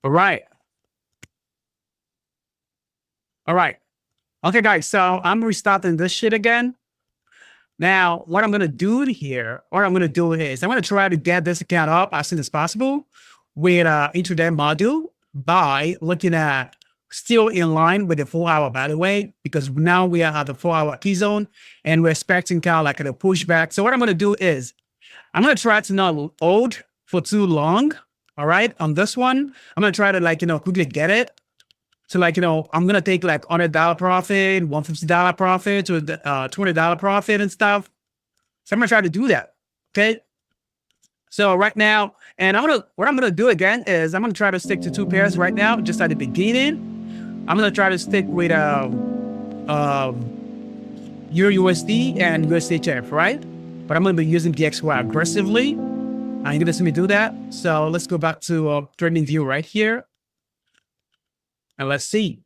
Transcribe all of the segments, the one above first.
All right. All right. Okay, guys. So I'm restarting this shit again. Now, what I'm gonna do here, what I'm gonna do is I'm gonna try to get this account up as soon as possible with Intraday module by looking at still in line with the 4 hour, by the way, because now we are at the 4 hour key zone and we're expecting kind of like a pushback. So what I'm gonna do is I'm gonna try to not hold for too long. All right, on this one, I'm gonna try to quickly get it. So I'm gonna take like $100 profit, $150 profit, to $20 profit and stuff. So I'm gonna try to do that. Okay. So right now, and what I'm gonna do again is I'm gonna try to stick to 2 pairs right now, just at the beginning. I'm gonna try to stick with Euro USD and USHF, right? But I'm gonna be using DXY aggressively. And you're gonna see me do that. So let's go back to trading view right here. And let's see.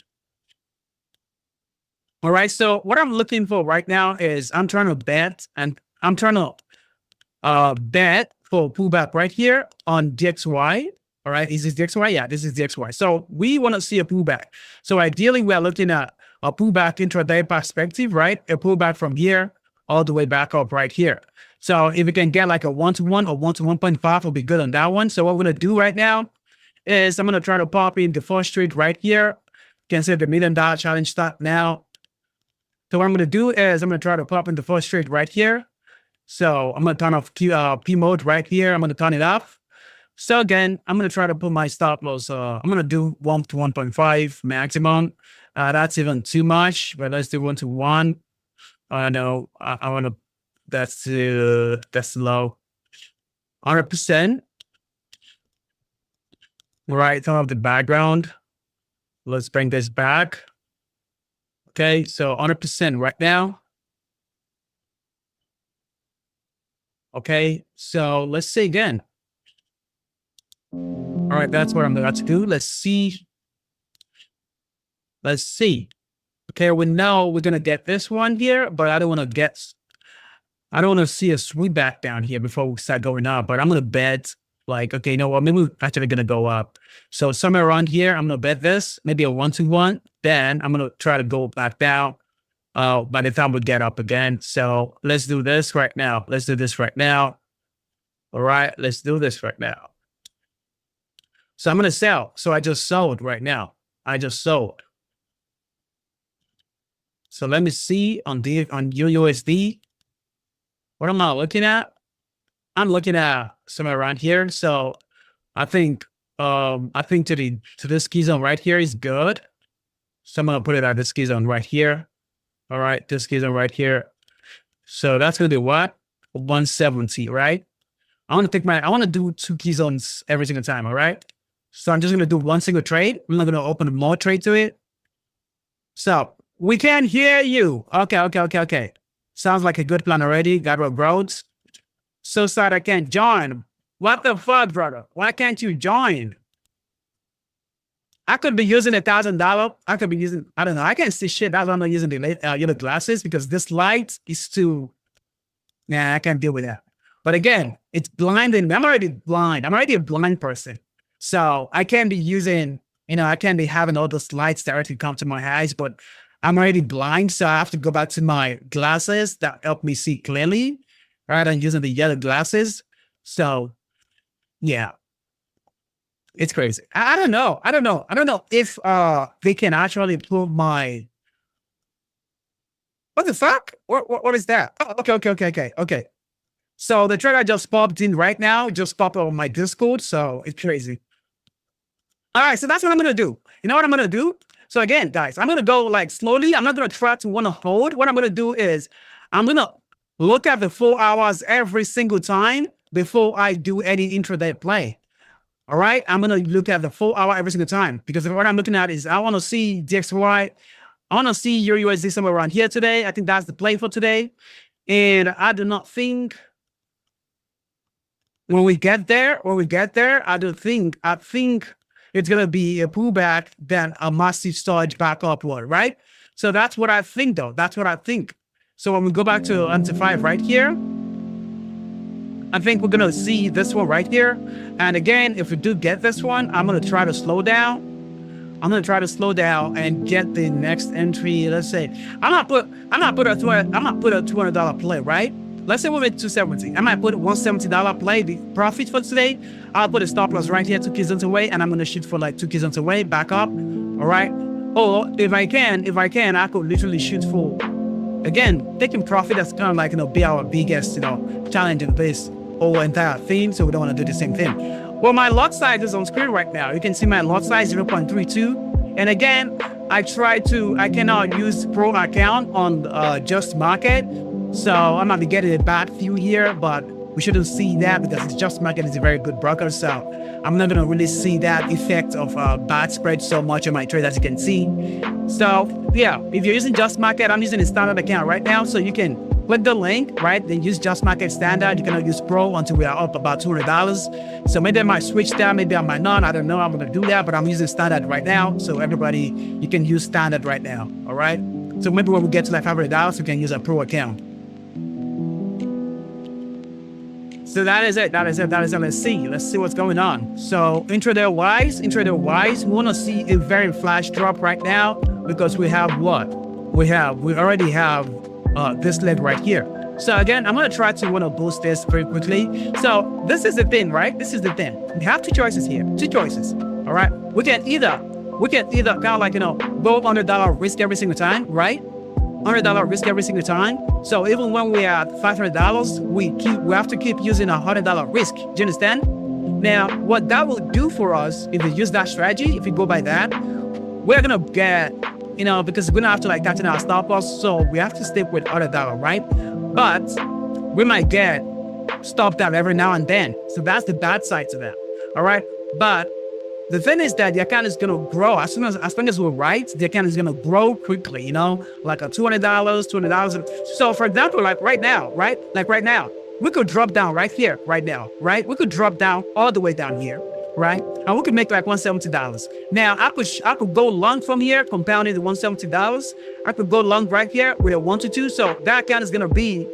All right. So what I'm looking for right now is I'm trying to bet bet for pullback right here on DXY. All right. Is this DXY? Yeah, this is DXY. So we want to see a pullback. So ideally, we're looking at a pullback intraday perspective, right? A pullback from here all the way back up right here. So if we can get like a 1-to-1 or 1-to-1.5, will be good on that one. So what we're going to do right now is I'm going to try to pop in the first trade right here. You can see the $1 million challenge start now. So what I'm going to do is I'm going to try to pop in the first trade right here. So I'm going to turn off P mode right here. I'm going to turn it off. So again, I'm going to try to put my stop loss. I'm going to do 1-to-1.5 maximum. That's even too much, but let's do 1-to-1. No, I want to, that's low. 100%. Right, turn off the background. Let's bring this back. Okay, so 100% right now. Okay, so let's see again. All right, that's what I'm about to do. Let's see. Let's see. Okay, we know we're gonna get this one here, but I don't want to see a sweep back down here before we start going up. But I'm gonna bet like, okay, you know what? Maybe we're actually gonna go up. So somewhere around here, I'm gonna bet this, maybe a 1-to-1. Then I'm gonna try to go back down. By the time we get up again. So let's do this right now. Let's do this right now. All right, let's do this right now. So I'm gonna sell. So I just sold right now. I just sold. So let me see on UUSD. What am I looking at? I'm looking at somewhere around here. So I think to this key zone right here is good. So I'm gonna put it at this key zone right here. All right, this key zone right here. So that's gonna be what? 170, right? I want to do 2 key zones every single time. All right. So I'm just gonna do one single trade. I'm not gonna open more trade to it. So we can hear you. Okay. Sounds like a good plan already. Got what roads. So sad I can't join. What the fuck, brother? Why can't you join? I could be using $1,000. I could be using, I don't know. I can't see shit. That's why I'm not using the yellow glasses, because this light is too, nah, I can't deal with that. But again, it's blinding. I'm already blind. I'm already a blind person. So I can't be using, I can't be having all those lights directly come to my eyes, but I'm already blind. So I have to go back to my glasses that help me see clearly, rather than using the yellow glasses. So yeah. It's crazy. I don't know. I don't know if they can actually pull my. What the fuck? What is that? Oh, okay. So the trader just popped in right now. Just popped on my Discord. So it's crazy. All right. So that's what I'm gonna do. You know what I'm gonna do? So again, guys, I'm gonna go like slowly. I'm not gonna try to want to hold. What I'm gonna do is I'm gonna look at the 4 hours every single time before I do any intraday play. All right, I'm going to look at the 4 hour every single time, because what I'm looking at is I want to see DXY. I want to see your USD somewhere around here today. I think that's the play for today. And I do not think when we get there, I think it's going to be a pullback, then a massive surge back upward, right? So that's what I think, though. That's what I think. So when we go back to 5 right here, I think we're gonna see this one right here. And again, if we do get this one, I'm gonna try to slow down. I'm gonna try to slow down and get the next entry. Let's say I'm not put a $200 play, right? Let's say we make 270. I might put $170 play, the profit for today. I'll put a stop loss right here, 2 keys away, and I'm gonna shoot for like 2 keys away, back up. All right. Or if I can, I could literally shoot for, again, taking profit. That's kind of like, be our biggest, challenge in this whole entire thing. So we don't want to do the same thing. Well, my lot size is on screen right now. You can see my lot size 0.32. And again, I cannot use pro account on just market. So I might be getting a bad view here, but we shouldn't see that because it's just market is a very good broker. So I'm not going to really see that effect of bad spread so much on my trade, as you can see. So yeah, if you're using just market, I'm using a standard account right now. So you can click the link, right? Then use just market standard. You cannot use pro until we are up about $200. So maybe I might switch that. Maybe I might not. I don't know. I'm going to do that, but I'm using standard right now. So everybody, you can use standard right now. All right. So maybe when we get to like $500, we can use a pro account. So that is it. Let's see what's going on. So intraday wise, we want to see a very flash drop right now because we have what? We already have this leg right here. So again, I'm going to try to boost this very quickly. So this is the thing, right? This is the thing. We have two choices here. All right. We can either kind of like, go $100 risk every single time, right? $100 risk every single time. So even when we are at $500, we have to keep using a $100 risk. Do you understand? Now, what that will do for us, if we use that strategy, if we go by that, we're gonna get, because we're gonna have to like tighten our stop loss. So we have to stick with $100, right? But we might get stopped out every now and then. So that's the bad side to that. All right. But the thing is that the account is going to grow as long as we're right. The account is going to grow quickly, like a $200. So for example, like right now, we could drop down right here, right now, right? We could drop down all the way down here, right? And we could make like $170. Now I could go long from here, compounding the $170. I could go long right here with a 122. So that account is going to be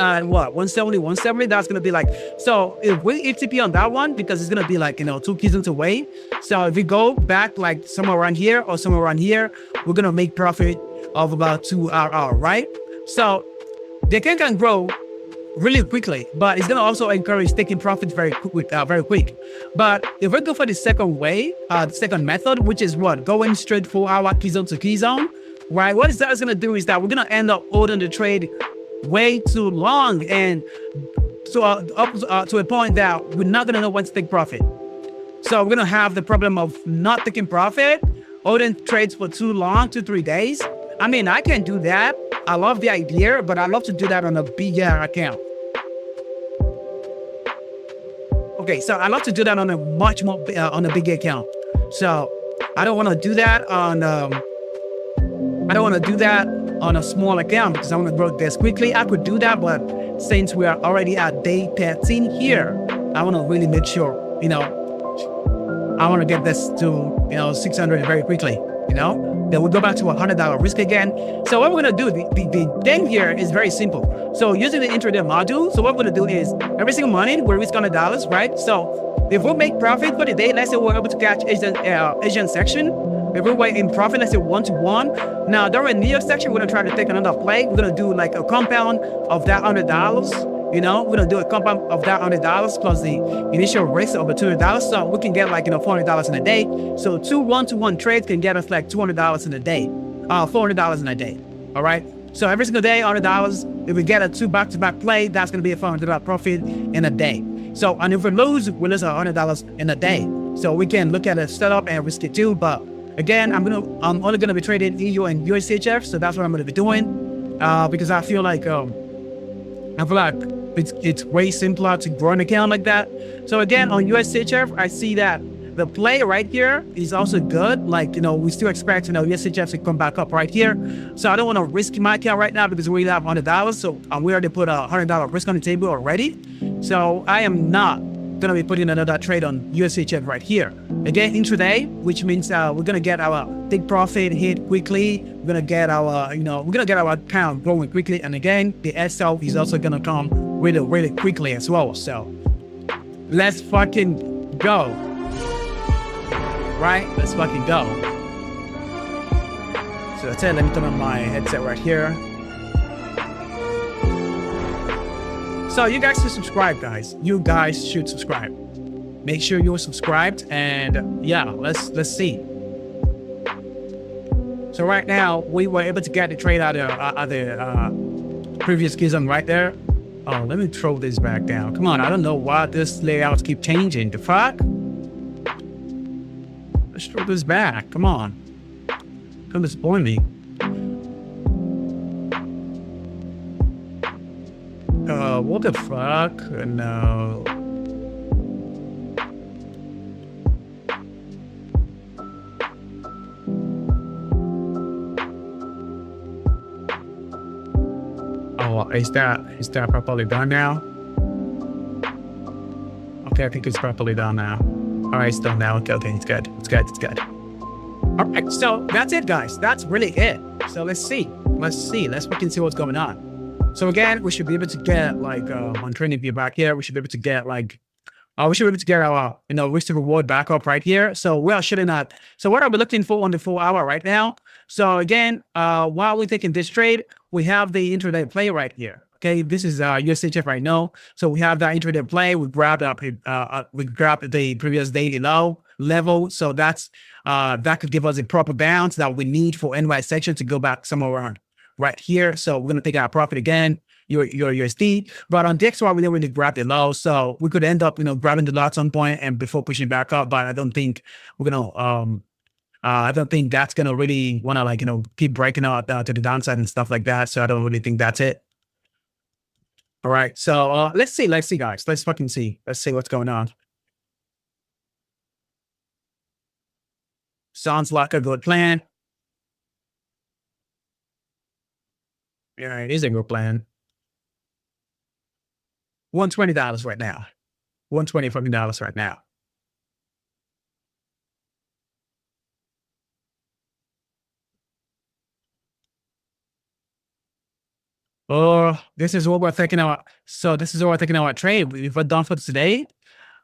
what, 170, that's going to be like, so if we ETP on that one, because it's going to be like, 2 keys away. So if we go back like somewhere around here or somewhere around here, we're going to make profit of about 2 RR, right? So the account can grow really quickly, but it's going to also encourage taking profits very quick. But if we go for the second way, the second method, which is what, going straight 4 hour key zone to key zone, right? What is that going to do is that we're going to end up holding the trade way too long, and so up to a point that we're not going to know when to take profit. So we're going to have the problem of not taking profit, holding trades for too long, 2-3 days. I mean, I can do that. I love the idea, but I love to do that on a bigger account. Okay, so I love to do that on a much more on a bigger account. So I don't want to do that on a small account because I want to grow this quickly. I could do that, but since we are already at day 13 here, I want to really make sure, I want to get this to, 600 very quickly, Then we'll go back to $100 risk again. So what we're going to do, the thing here is very simple. So using the intraday module, so what we're going to do is every single morning we risk $100, right? So if we make profit for the day, let's say we're able to catch Asian section. If we're in profit, let's say 1-to-1. Now, during New York section, we're going to try to take another play. We're going to do like a compound of that $100. We're going to do a compound of that $100 plus the initial risk of the $200. So we can get like, $400 in a day. So 2 1-to-1 trades can get us like $200 in a day, $400 in a day. All right. So every single day, $100. If we get a 2 back-to-back play, that's going to be a $400 profit in a day. So, and if we lose $100 in a day. So we can look at a setup and risk it too. But again, I'm only gonna be trading EU and USHF, so that's what I'm gonna be doing because I feel like it's way simpler to grow an account like that. So again, on USHF, I see that the play right here is also good. Like we still expect USHF to come back up right here. So I don't want to risk my account right now because we have $100. So we already put a $100 risk on the table already. So I am not gonna be putting another trade on USHF right here. Again, intraday, which means we're gonna get our take profit hit quickly. We're gonna get our, we're gonna get our account growing quickly. And again, the SL is also gonna come really quickly as well. So let's fucking go. Right? Let's fucking go. So that's it. Let me turn on my headset right here. So you guys should subscribe, guys. You guys should subscribe. Make sure you're subscribed, and yeah, let's see. So right now we were able to get the trade out of the previous schism right there. Oh, let me throw this back down. Come on, I don't know why this layouts keep changing. The fuck? Let's throw this back. Come on. Don't disappoint me. What the fuck? No. Oh, is that properly done now? Okay, I think it's properly done now. All right, it's done now. Okay, it's good. It's good. All right, so that's it, guys. That's really it. So let's see. Let's fucking see what's going on. So again, we should be able to get like on training view back here. We should be able to get like we should be able to get our risk to reward back up right here. So we are shooting at. So what are we looking for on the 4 hour right now? So again, while we're taking this trade, we have the intraday play right here. Okay, this is USHF right now. So we have that intraday play. We grabbed the previous daily low level. So that's that could give us a proper bounce that we need for NY section to go back somewhere around right here. So we're gonna take our profit again, your USD. But on DXY, we didn't really grab the low, so we could end up grabbing the low at some point and before pushing back up. But I don't think we're gonna I don't think that's gonna really wanna keep breaking out to the downside and stuff like that. So I don't really think that's it. All right, so let's see guys. Let's fucking see. Let's see what's going on. Sounds like a good plan. Yeah, it is a good plan. $120 right now. $120 fucking dollars right now. Oh, this is what we're thinking about. So this is what we're thinking about trade. If we're done for today,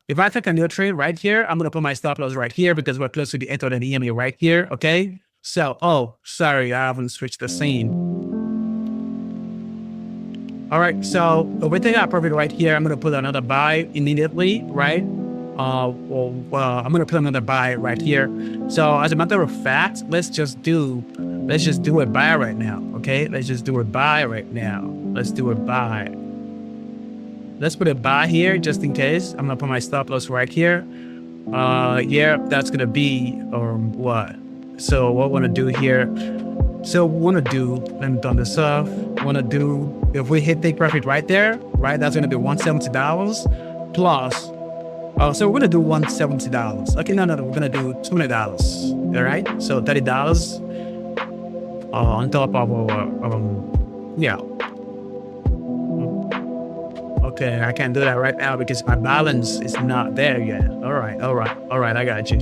if I take a new trade right here, I'm gonna put my stop loss right here because we're close to the end of the EMA right here. Okay. So, oh, sorry, I haven't switched the scene. All right, so we take our profit right here. I'm gonna put another buy immediately, right? I'm gonna put another buy right here. So as a matter of fact, let's just do a buy right now. Okay, let's just do a buy right now. Let's do a buy. Let's put a buy here just in case. I'm gonna put my stop loss right here. Yeah, that's gonna be what? So what we wanna do here? So we want to do, let me turn this off. Want to do, if we hit take profit right there, right? That's going to be $170 plus. So we're going to do $170. Okay, no, we're going to do $20. All right, so $30 on top of our, yeah. Okay, I can't do that right now because my balance is not there yet. All right, I got you.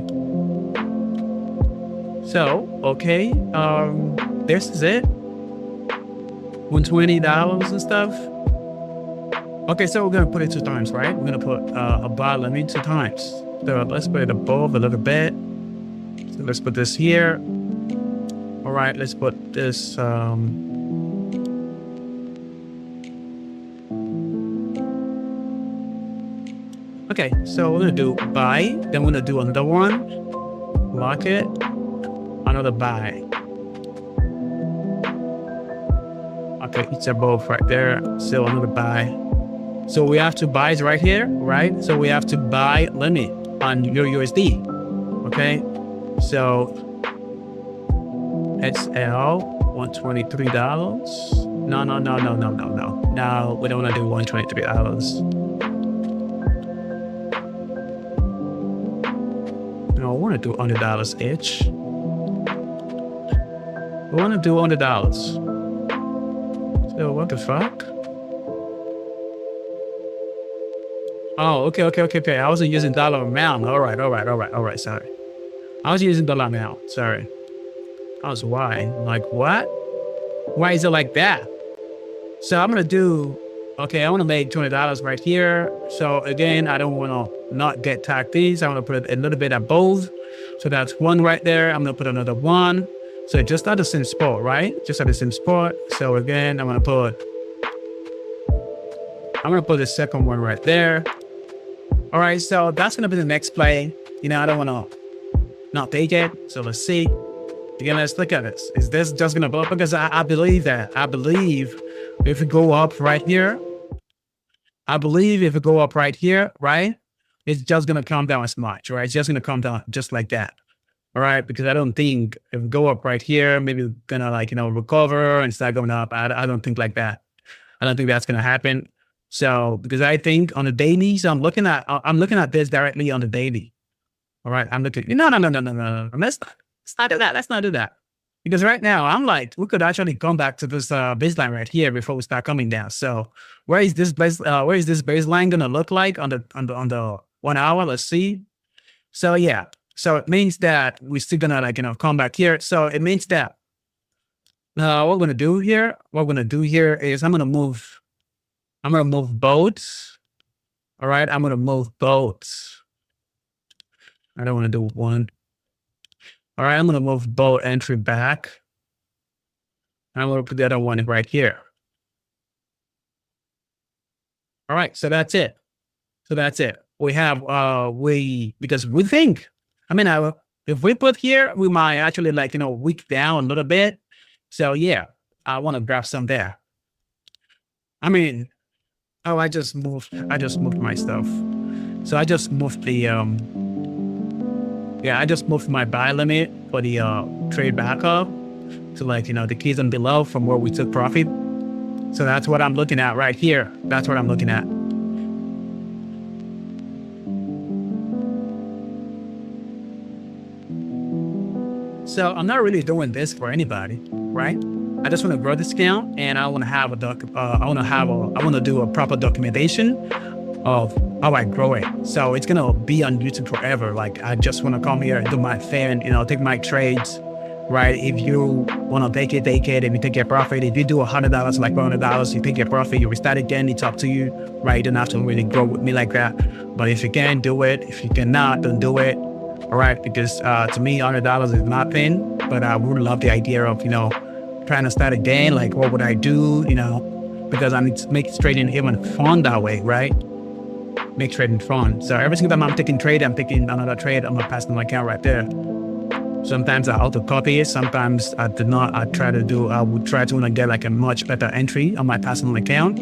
So, okay, this is it. $120 and stuff. Okay, so we're gonna put it 2 times, right? We're gonna put a buy limit 2 times. So let's put it above a little bit. So let's put this here. All right, let's put this. Okay, so we're gonna do buy, then we're gonna do another one, lock it, another buy. Okay, it's above right there, so another buy. So we have 2 buys right here, right? So we have to buy limit on your USD. Okay, so XL $123. No. No, we don't want to do $123. No, I want to do $100 each. We want to do $100. So what the fuck? Oh, okay. I wasn't using dollar amount. All right. Sorry. I was using dollar amount. Sorry. I was why? Like what? Why is it like that? So I'm gonna do Okay, I want to make $20 right here. So again, I don't want to not get tagged these. I want to put a little bit of both. So that's one right there. I'm going to put another one. So just at the same spot, right? Just at the same spot. So again, I'm going to put the second one right there. All right, so that's going to be the next play. I don't want to not take it. So let's see. Again, let's look at this. Is this just going to blow up? Because I believe that. I believe if we go up right here, right, it's just going to come down as much, right? It's just going to come down just like that. All right, because I don't think if we go up right here, maybe we're going to recover and start going up. I don't think like that. I don't think that's going to happen. So because I think on the daily, so I'm looking at this directly on the daily. All right, I'm looking. No. Let's not do that. Let's not do that. Because right now I'm like, we could actually come back to this baseline right here before we start coming down. So where is this baseline gonna look like on the 1 hour? Let's see. So yeah. So it means that we're still gonna come back here. So it means that what we're gonna do here is I'm gonna move both. All right, I'm gonna move both. I don't want to do one. All right, I'm gonna move both entry back. I'm gonna put the other one right here. All right, so that's it. We have because we think, if we put here, we might actually weak down a little bit. So yeah, I want to grab some there. I just moved my stuff. So I just moved I just moved my buy limit for the trade backup to the keys on below from where we took profit. So that's what I'm looking at right here. That's what I'm looking at. So I'm not really doing this for anybody, right? I just want to grow this account, and I want to have I want to do a proper documentation of how I grow it. So it's gonna be on YouTube forever. Like I just want to come here and do my thing, take my trades, right? If you want to take it. If you take your profit, if you do $100, like $100, you take your profit, you restart again. It's up to you, right? You don't have to really grow with me like that. But if you can, do it. If you cannot, don't do it. All right, because to me, $100 is nothing. But I would love the idea of trying to start again. Like what would I do? Because I need to make trading even fun that way, right? Make trading fun. So every single time I'm taking trade, I'm taking another trade on my personal account right there. Sometimes I auto copy it. Sometimes I do not. I would try to get like a much better entry on my personal account.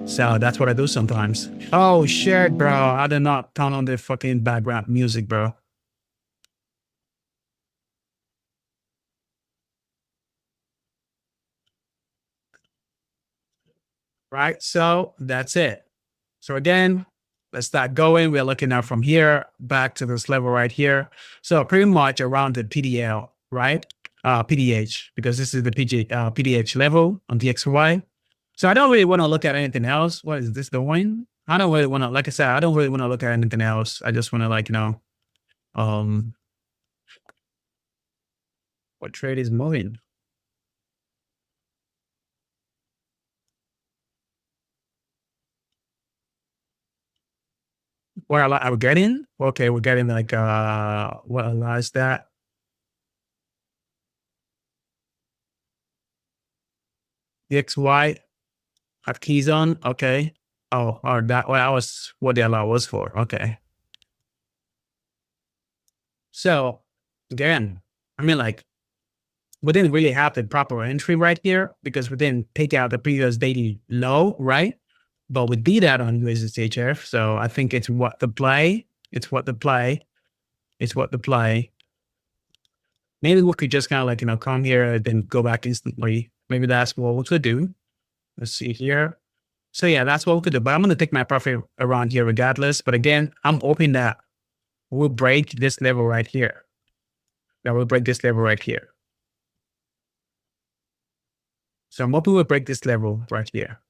So that's what I do sometimes. Oh shit, bro. I did not turn on the fucking background music, bro. Right. So that's it. So again, let's start going. We're looking now from here back to this level right here. So pretty much around the PDL, right? PDH, because this is the PDH level on DXY. So I don't really want to look at anything else. What is this doing? I don't really want to, like I said, I don't really want to look at anything else. I just want to what trade is moving? Where are we getting? Okay, we're getting like what allows that? DXY have keys on. Okay. Oh, or that was what the allow was for. Okay. So again, we didn't really have the proper entry right here because we didn't take out the previous daily low, right? But we did that on USDHF. So I think it's what the play. Maybe we could just kind of come here and then go back instantly. Maybe that's what we could do. Let's see here. So yeah, that's what we could do. But I'm going to take my profit around here regardless. But again, I'm hoping that we'll break this level right here. So I'm hoping we'll break this level right here.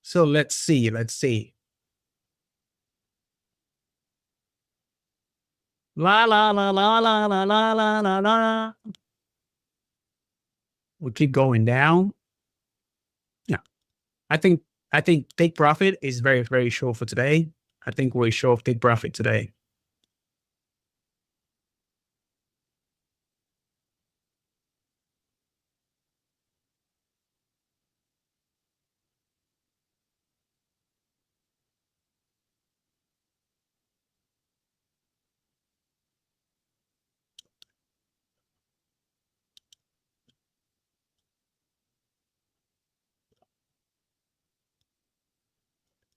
So let's see. La la la la la la la la la la. We keep going down. I think I think take profit is very, very short for today. I think we're short of take profit today.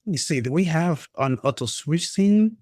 Let me see. Do we have an auto switch scene?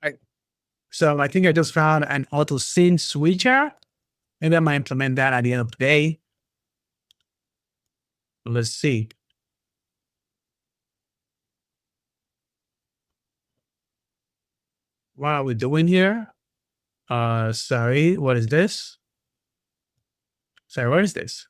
Right. So I think I just found an auto scene switcher. Maybe I might implement that at the end of the day. Let's see. What are we doing here? Sorry, what is this? Sorry, what is this?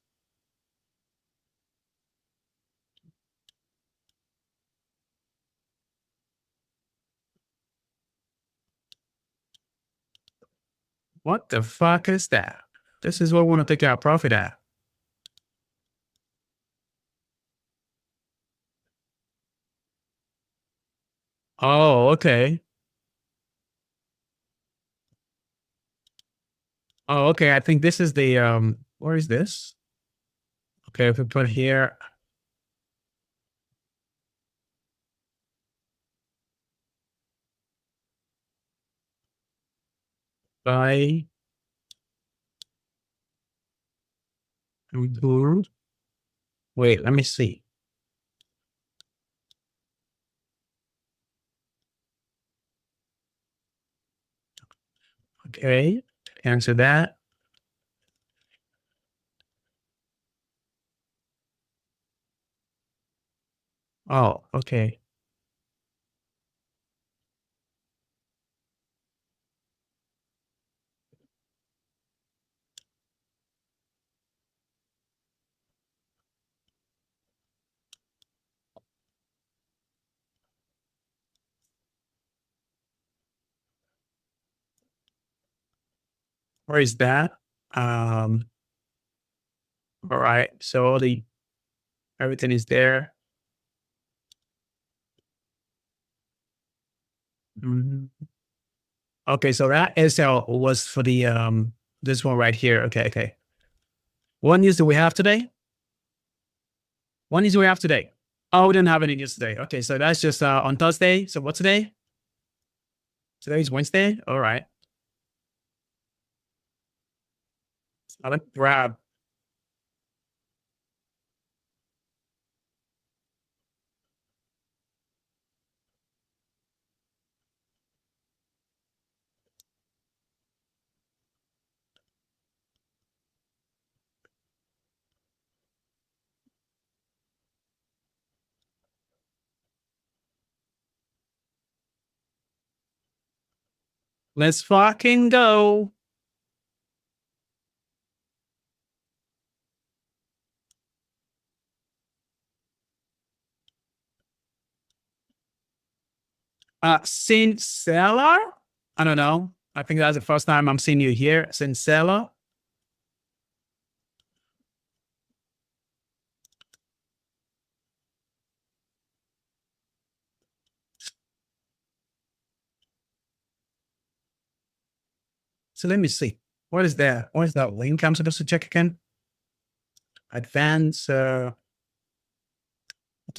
What the fuck is that? This is what we want to take our profit at. Oh, okay. Oh, okay. I think this is the where is this? Okay, if we put here buy reboot. Wait, let me see. Okay, answer that. Oh, okay. Where is that? Um, all right. So all the everything is there. Mhm. Okay, so that SL was for the this one right here. Okay, okay. What news do we have today? What news do we have today? Oh, we didn't have any news today. Okay, so that's just on Thursday. So what's today? Today is Wednesday. All right. Let's grab. Let's fucking go. Sincella? I don't know. I think that's the first time I'm seeing you here. Sincella. So let me see. What is that? What is that link I'm supposed to check again? Advanced auto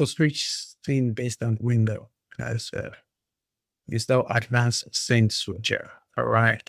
switch scene based on window. That's is the advanced scene switcher. All right.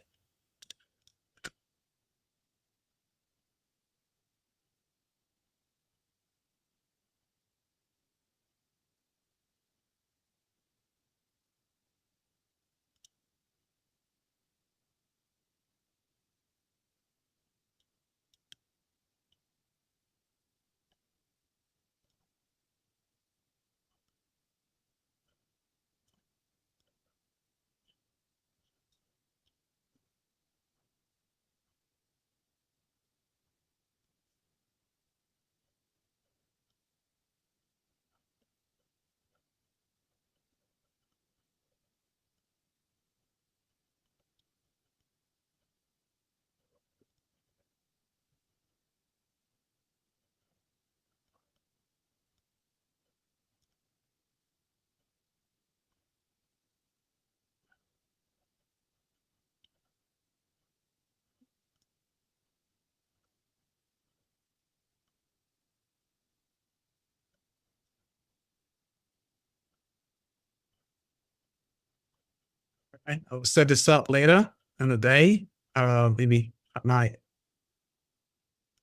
Right. I'll set this up later in the day, maybe at night.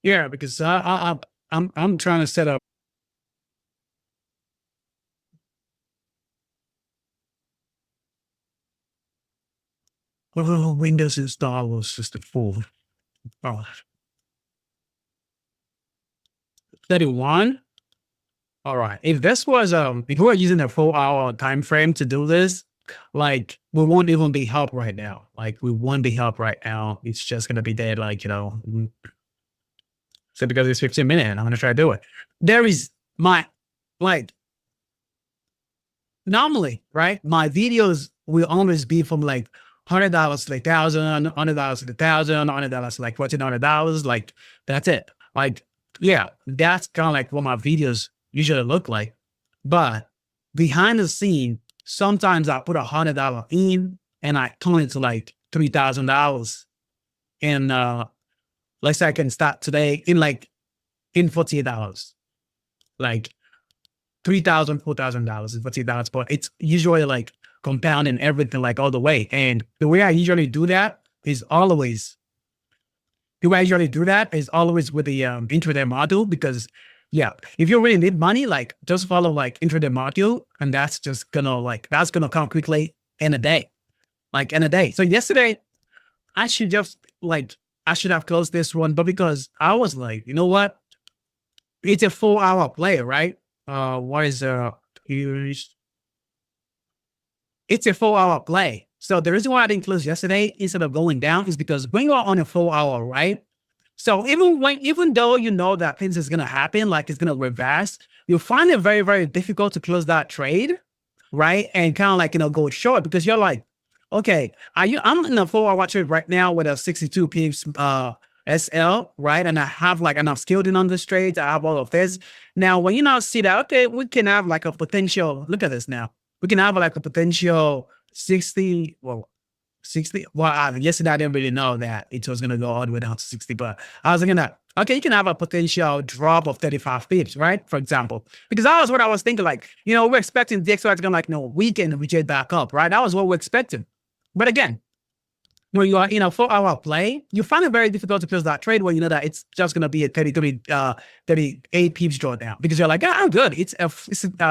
Yeah, because I'm trying to set up. Well, Windows install was just a full. Oh, 31. All right. If this was if we were using a 4-hour time frame to do this, like we won't even be help right now. Like we won't be help right now. It's just gonna be dead. Like so because it's 15 minutes, I'm gonna try to do it. There is my like normally, right? My videos will always be from like $100 to like $1,000, $100 to $1,000, $100 to like $1,400. Like that's it. Like yeah, that's kind of like what my videos usually look like. But behind the scene, sometimes I put $100 in and I turn it to like $3,000. And let's say I can start today in 48 hours. Like $3,000, $4,000 is $48, but it's usually like compounding everything like all the way. And the way I usually do that is always with the intraday module, because yeah, if you really need money, like just follow like intraday module, and that's just gonna that's gonna come quickly in a day, like in a day. So yesterday, I should have closed this one, but because I was like, you know what? It's a 4-hour play, right? What is it's a 4-hour play. So the reason why I didn't close yesterday instead of going down is because when you're on a 4-hour, right? So even though you know that things is gonna happen, like it's gonna reverse, you find it very, very difficult to close that trade, right? And kind of like go short, because you're like, okay, I'm in a 4-hour trade right now with a 62 pips SL, right? And I have like enough skilled in on this trade. I have all of this. Now, when you now see that, okay, we can have like a potential, look at this now. We can have like a potential 60, well, 60. Well, yesterday I didn't really know that it was going to go all the way down to 60, but I was thinking that, okay, you can have a potential drop of 35 pips, right? For example, because that was what I was thinking, like, we're expecting the XY to come like, weekend and reject back up, right? That was what we're expecting. But again, when you are in a 4-hour play, you find it very difficult to close that trade when you know that it's just going to be a 38 pips drawdown, because you're like, I'm good. It's a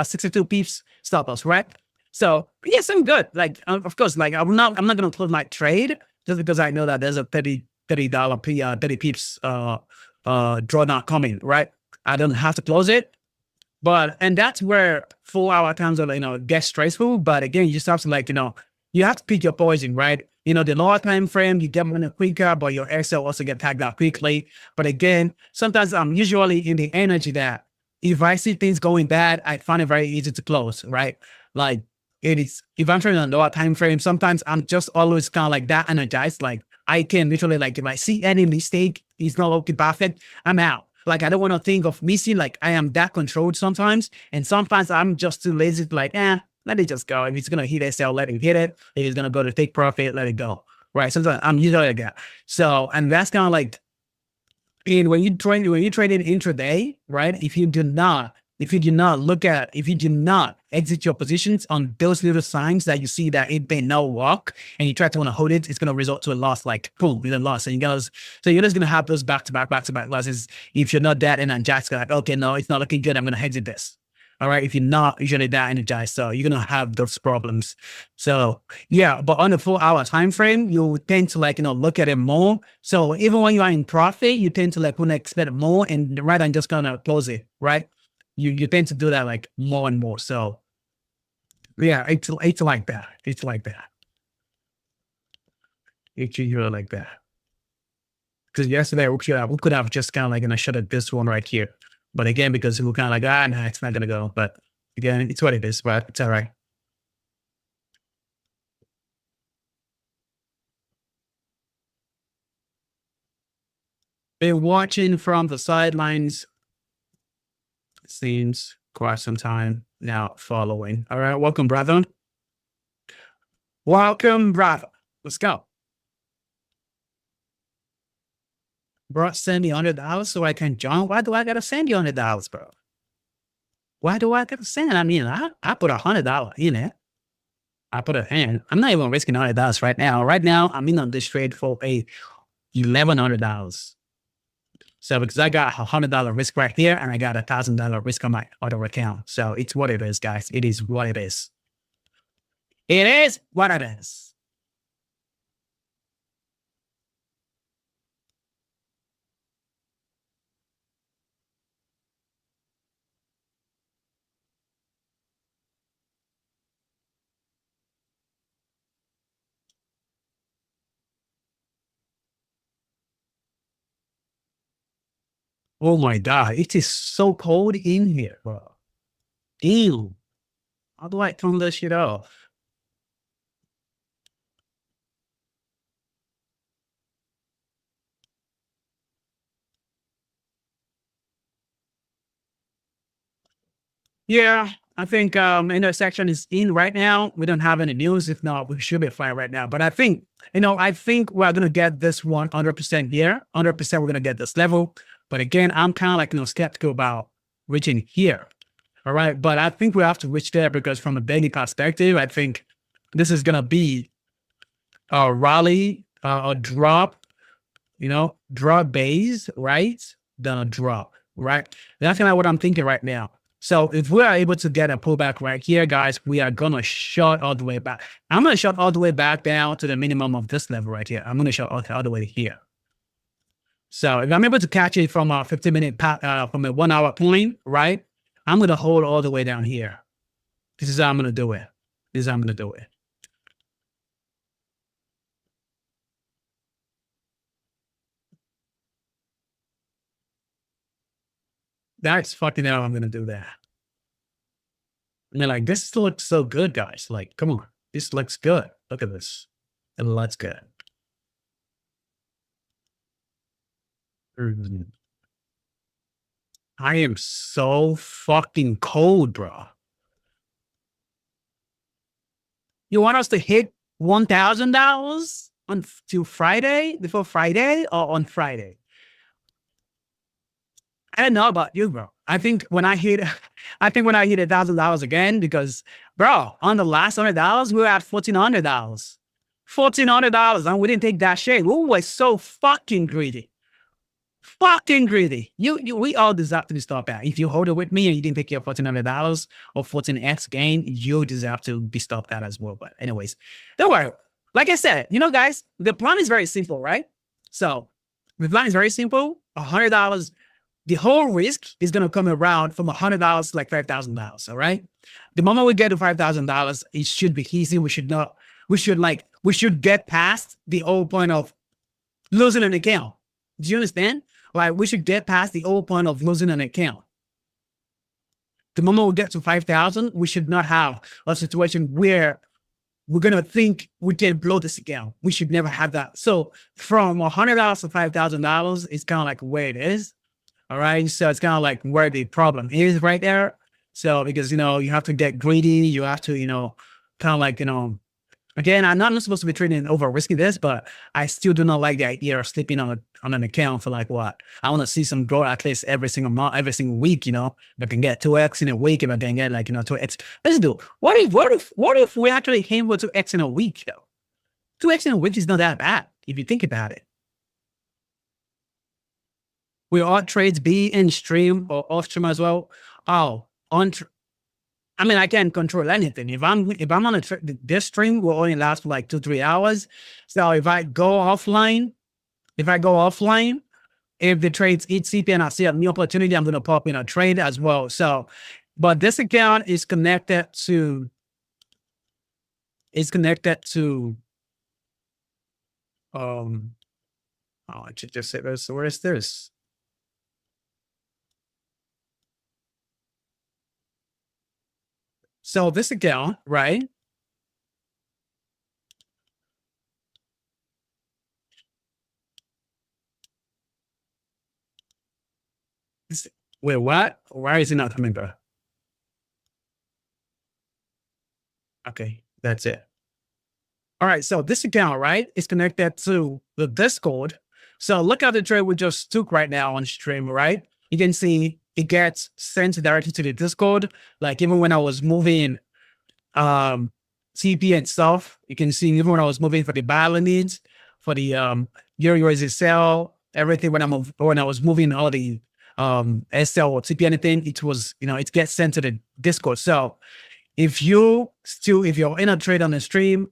62 pips stop loss, right? So yes, I'm good. Like, of course, like I'm not going to close my trade just because I know that there's a $30 30 pips drawdown coming, right? I don't have to close it. And that's where 4-hour times are, get stressful. But again, you just have to you have to pick your poison, right? The lower time frame, you get money quicker, but your Excel also get tagged out quickly. But again, sometimes I'm usually in the energy that if I see things going bad, I find it very easy to close, right? Like if I'm trying on lower time frame, sometimes I'm just always kind of like that energized. Like I can literally if I see any mistake, it's not looking perfect, I'm out. Like I don't want to think of missing. Like I am that controlled sometimes, and sometimes I'm just too lazy to let it just go. If it's gonna hit SL, let it hit it. If it's gonna go to take profit, let it go. right? Sometimes I'm usually like that. So, and that's kind of like, and when you trade in intraday, right? If you do not exit your positions on those little signs that you see that it may not work, and you try to want to hold it, it's going to result to a loss. Like boom, with a loss. And so you're just going to have those back to back losses. If you're not that energized, like, okay, no, it's not looking good, I'm going to exit this. All right. If you're not usually that energized, so you're going to have those problems. So yeah, but on the 4-hour time frame, you tend to like, look at it more. So even when you are in profit, you tend to like want to expect more, and rather than just gonna close it, right? You tend to do that like more and more. So yeah, it's like that. It's like that. It's really like that. Because yesterday we could have just kind of like shut at this one right here. But again, because we were kind of like, nah, it's not gonna go. But again, it's what it is, but it's all right. Been watching from the sidelines, seems quite some time now following. All right, welcome, brother. Welcome, brother. Let's go. Bro, send me $100 so I can join. Why do I gotta send you $100, bro? Why do I gotta send it? I mean, I put $100 in it. I put a hand. I'm not even risking $100 right now. Right now, I'm in on this trade for a $1,100. So because I got $100 risk right here, and I got $1,000 risk on my other account. So it's what it is, guys. It is what it is. It is what it is. Oh my God, it is so cold in here, bro. Damn. How do I turn this shit off? Yeah, I think intersection is in right now. We don't have any news. If not, we should be fine right now. But I think, I think we're gonna get this 100% here. 100% we're gonna get this level. But again, I'm kind of like skeptical about reaching here. All right. But I think we have to reach there because from a daily perspective, I think this is gonna be a rally, a drop, drop base, right? Then a drop, right? That's kind of what I'm thinking right now. So if we are able to get a pullback right here, guys, we are going to short all the way back. I'm going to short all the way back down to the minimum of this level right here. I'm going to short all the way here. So if I'm able to catch it from a 15-minute, from a 1 hour point, right? I'm going to hold all the way down here. This is how I'm going to do it. This is how I'm going to do it. That's fucking how I'm going to do that. I mean, like, this looks so good, guys. Like, come on. This looks good. Look at this. It looks good. I am so fucking cold, bro. You want us to hit $1,000 on to Friday, before Friday, or on Friday? I don't know about you, bro. I think when I hit $1,000 again, because bro, on the last $100, we were at $1,400. $1,400, and we didn't take that shit. We were so fucking greedy. Fucking greedy. We all deserve to be stopped at. If you hold it with me and you didn't take your $1,400 or 14x gain, you deserve to be stopped at as well. But anyways, don't worry. Like I said, guys, the plan is very simple, right? So the plan is very simple. $100. The whole risk is going to come around from $100 to like $5,000. All right. The moment we get to $5,000, it should be easy. We should get past the old point of losing an account. Do you understand? Like, we should get past the old point of losing an account. The moment we get to 5,000, we should not have a situation where we're going to think we can blow this account. We should never have that. So from $100 to $5,000, it's kind of like where it is. All right. So it's kind of like where the problem is right there. So because, you have to get greedy, you have to, kind of like, Again, I'm not supposed to be trading over risking this, but I still do not like the idea of sleeping on an account for like what? I want to see some growth at least every single month, every single week, If I can get 2x in a week, if I can get 2x. Let's do. What if we actually came with 2x in a week though? 2x in a week is not that bad if you think about it. Will all trades be in stream or off stream as well? Oh, I mean, I can't control anything. If I'm on this stream will only last for like 2-3 hours. So if I go offline, if the trades eat CP and I see a new opportunity, I'm gonna pop in a trade as well. So, but this account is connected to I should just say this. So where is this? So this account, right? Wait, what? Why is it not coming back? Okay, that's it. All right, so this account, right, is connected to the Discord. So look at the trade we just took right now on stream, right? You can see it gets sent directly to the Discord. Like even when I was moving TP and stuff, you can see even when I was moving for the battle needs, for the USD sell, everything when I was moving all the SL or TP anything, it was, it gets sent to the Discord. So if you're in a trade on the stream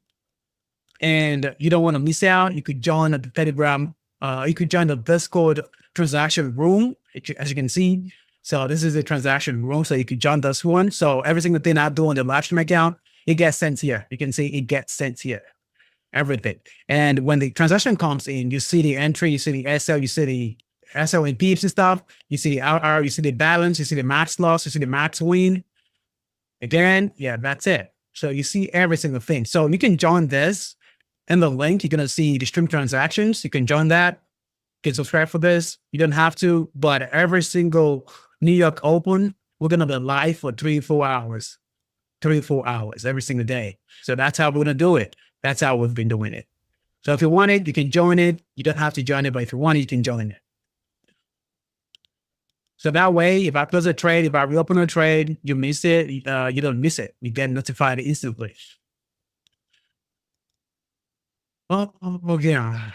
and you don't want to miss out, you could join the Telegram. You could join the Discord transaction room, as you can see. So this is the transaction room, so you could join this one. So every single thing I do on the live stream account, it gets sent here. You can see it gets sent here, everything. And when the transaction comes in, you see the entry, you see the SL, you see the SL and peeps and stuff. You see the RR, you see the balance, you see the max loss, you see the max win. Again, yeah, that's it. So you see every single thing. So you can join this. In the link, you're gonna see the stream transactions. You can join that. You can subscribe for this. You don't have to, but every single New York Open, we're gonna be live for 3-4 hours. 3-4 hours every single day. So that's how we're gonna do it. That's how we've been doing it. So if you want it, you can join it. You don't have to join it, but if you want it, you can join it. So that way, if I close a trade, if I reopen a trade, you miss it, you don't miss it. You get notified instantly. Oh, yeah.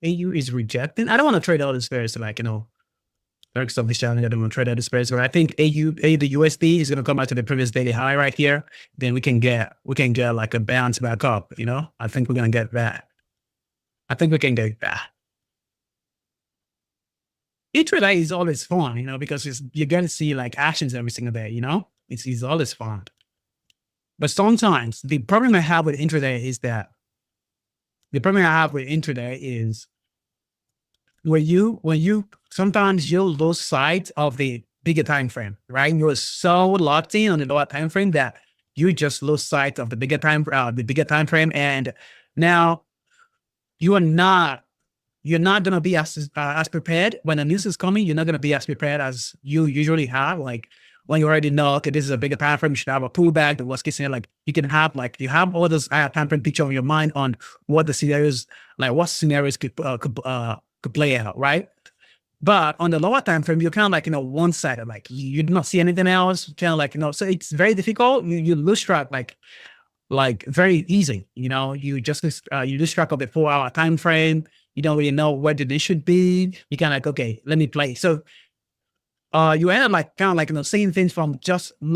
AU is rejecting. I don't want to trade all this spares like, dark stuff is challenging. I don't want to trade all this spares, but I think the USD is going to come out to the previous daily high right here. Then we can get like a bounce back up, I think we're going to get that. I think we can get that. Intraday is always fun, because you're going to see like actions every single day, it's always fun. But sometimes the problem I have with intraday is when you sometimes you'll lose sight of the bigger time frame, right? You're so locked in on the lower time frame that you just lose sight of the bigger time frame, and now you're not gonna be as prepared when the news is coming. You're not gonna be as prepared as you usually have. Like when you already know, okay, this is a bigger time frame, you should have a pullback. The worst case scenario, like you have all those time frame picture in your mind on what scenarios could play out, right? But on the lower time frame, you're kind of like, one sided, like you do not see anything else, kind of like, so it's very difficult. You lose track, like very easy, you just, you lose track of the 4-hour time frame. You don't really know where they should be. You kind of like, okay, let me play. So you end up like kind of like seeing things from just the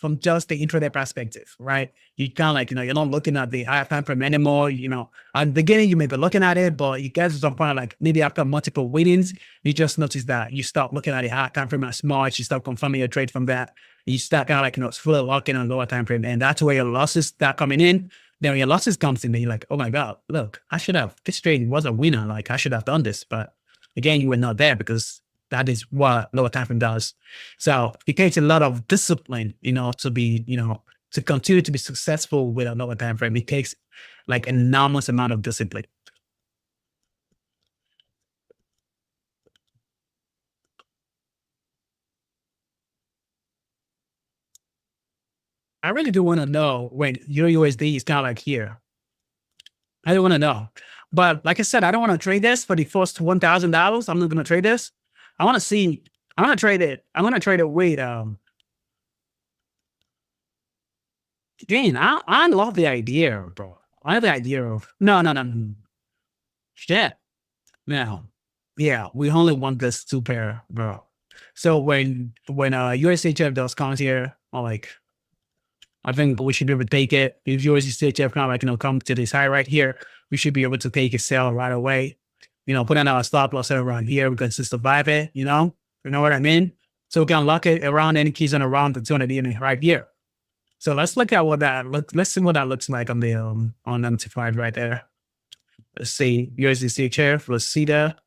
intraday perspective, right? You kind of like you're not looking at the higher time frame anymore. At the beginning you may be looking at it, but you get to some point like maybe after multiple winnings, you just notice that you start looking at the higher time frame as much. You start confirming your trade from that. You start kind of like fully locking on lower time frame, and that's where your losses start coming in. Then when your losses comes in, then you're like, oh my god, look, this trade was a winner. Like I should have done this, but again, you were not there because that is what lower time frame does. So it takes a lot of discipline, to be, to continue to be successful with a lower time frame. It takes like an enormous amount of discipline. I really do want to know when your USD is kind of like here. I don't want to know. But like I said, I don't want to trade this for the first $1,000. I'm not going to trade this. I want to see, I want to trade it. I'm going to trade it with, Gene, I love the idea, bro. I have the idea of, no. Shit. Now, yeah, we only want this two pair, bro. So when USHF does come here, or like, I think we should be able to take it. If USHF kind of like, come to this high right here, we should be able to take a sell right away. Put in our stop loss around here. We can still survive it, you know what I mean? So we can lock it around any keys on around the 200 unit right here. So let's look at what that let's see what that looks like on the on MT5 right there. Let's see USDCHF. Let's see that.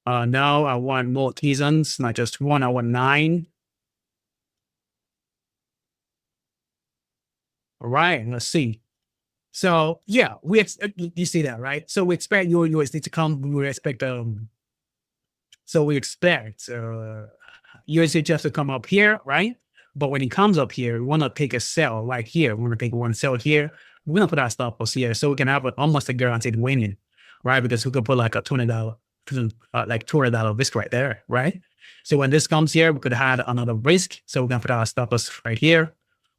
No, I want more seasons, not just one. I want 9. All right, let's see. So yeah, you see that, right? So we expect your USD to come. We expect USDHF to come up here, right? But when it comes up here, we want to take a sell right here. We want to take one sell here. We're gonna put our stop loss here, so we can have almost a guaranteed winning, right? Because we could put like a $20, like $200 risk right there, right? So when this comes here, we could add another risk. So we're gonna put our stop loss right here.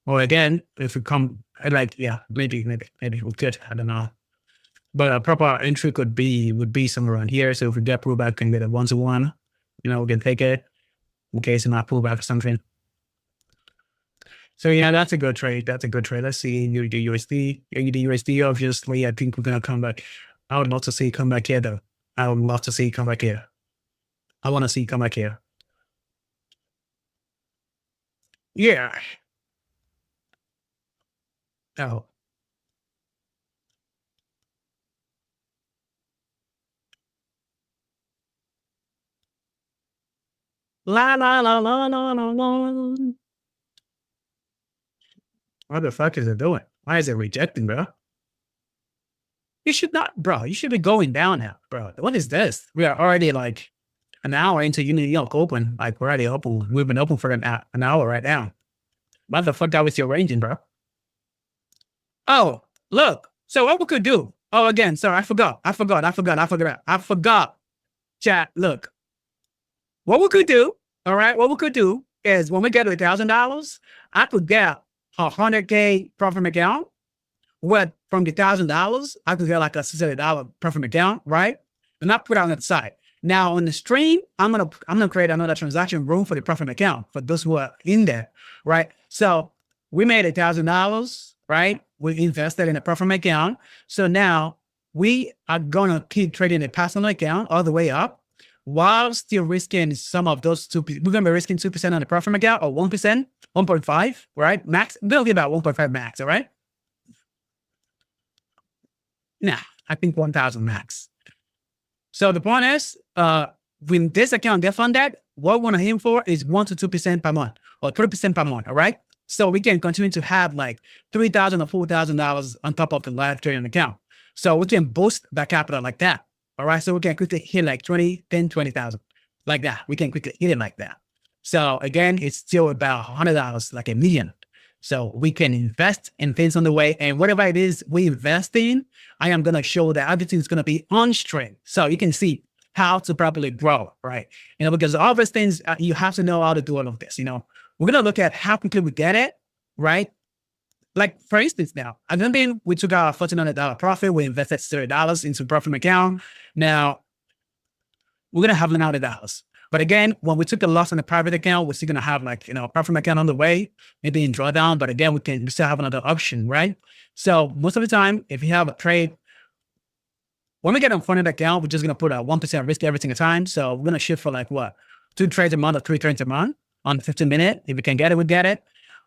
Or again, if we come like, yeah, maybe we could, I don't know. But a proper entry would be somewhere around here. So if we get pullback, we can get a 1-to-1. We can take it in case it's not pullback or something. So yeah, that's a good trade. Let's see USD. USD, obviously, I think we're gonna come back. I would love to see it come back here though. I would love to see it come back here. I want to see it come back here. Yeah. Oh. La la la la la la la. What the fuck is it doing? Why is it rejecting, bro? You should not, bro. You should be going down now, bro. What is this? We are already like an hour into New York Open. Like we're already open. We've been open for an hour right now. What the fuck that was your ranging, bro? Oh, look. So what we could do? Oh, again, sorry, I forgot. Chat, look. What we could do, all right, what we could do is when we get to $1,000, I could get a 100K profit account. What from the $1,000, I could get like a $60 profit account, right? And I put it on the side. Now on the stream, I'm gonna create another transaction room for the profit account for those who are in there, right? So we made $1,000, right? We invested in a profit account. So now we are gonna keep trading a personal account all the way up, while still risking some of those we're gonna be risking 2% on the profit account or 1%, 1.5, right? Max, they'll be about 1.5 max, all right? Nah, I think 1,000 max. So the point is, when this account gets funded, what we want to aim for is 1 to 2% per month or 3% per month, all right? So we can continue to have like $3,000 or $4,000 on top of the live trading account. So we can boost that capital like that. All right. So we can quickly hit like 20,000 like that. We can quickly hit it like that. So again, it's still about $100, like $1 million. So we can invest in things on the way, and whatever it is we invest in, I am going to show that everything is going to be on stream. So you can see how to properly grow, right? Because all these things, you have to know how to do all of this. We're going to look at how quickly we get it, right? Like for instance, now, I think we took our $1,400 profit. We invested $30 into profit account. Now we're going to have $100. But again, when we took the loss on the private account, we're still going to have like, profit account on the way, maybe in drawdown. But again, we still have another option, right? So most of the time, if you have a trade, when we get on funded account, we're just going to put a 1% risk every single time. So we're going to shoot for like what? 2 trades a month or 3 trades a month on 15 minutes. If we can get it, we get it.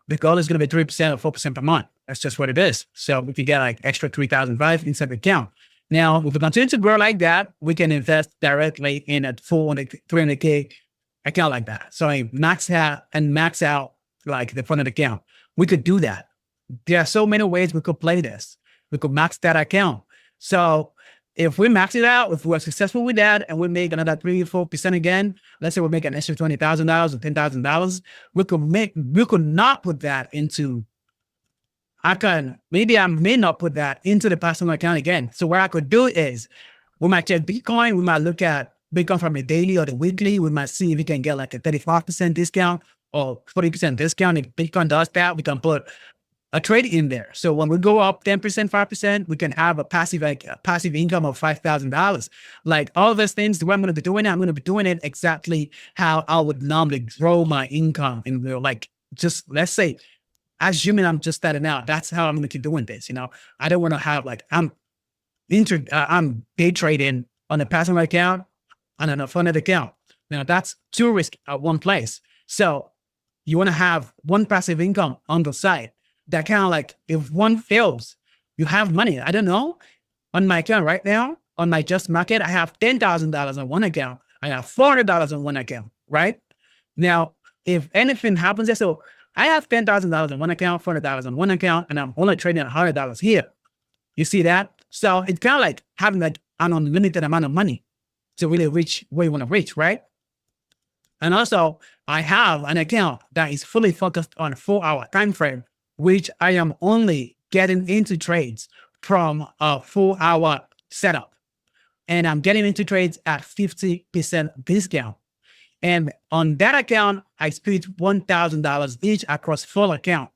The goal is going to be 3% or 4% per month. That's just what it is. So we can get like extra 3,005 inside the account. Now, if we continue to grow like that, we can invest directly in a 300K account like that. So I max out like the funded account. We could do that. There are so many ways we could play this. We could max that account. So If we max it out, if we're successful with that and we make another 3-4% again, let's say we make an extra $20,000 or $10,000, we could not put that into, maybe I may not put that into the personal account again. So what I could do is we might check Bitcoin. We might look at Bitcoin from a daily or the weekly. We might see if we can get like a 35% discount or 40% discount. If Bitcoin does that, we can put a trade in there. So when we go up 10%, 5%, we can have a passive income of $5,000. Like all those things, the way I'm going to be doing it, I'm going to be doing it exactly how I would normally grow my income. And like, just let's say, assuming I'm just starting out, that's how I'm going to keep doing this. I don't want to have like, I'm day trading on a personal account and on a funded account. Now that's two risks at one place. So you want to have one passive income on the side. That kind of like, if one fails, you have money. I don't know. On my account right now, on my Just Market, I have $10,000 on one account. I have $400 on one account, right? Now, if anything happens there, so I have $10,000 on one account, $400 on one account, and I'm only trading $100 here. You see that? So it's kind of like having like an unlimited amount of money to really reach where you want to reach, right? And also, I have an account that is fully focused on a 4-hour time frame, which I am only getting into trades from a 4-hour setup. And I'm getting into trades at 50% discount. And on that account, I split $1,000 each across 4 accounts.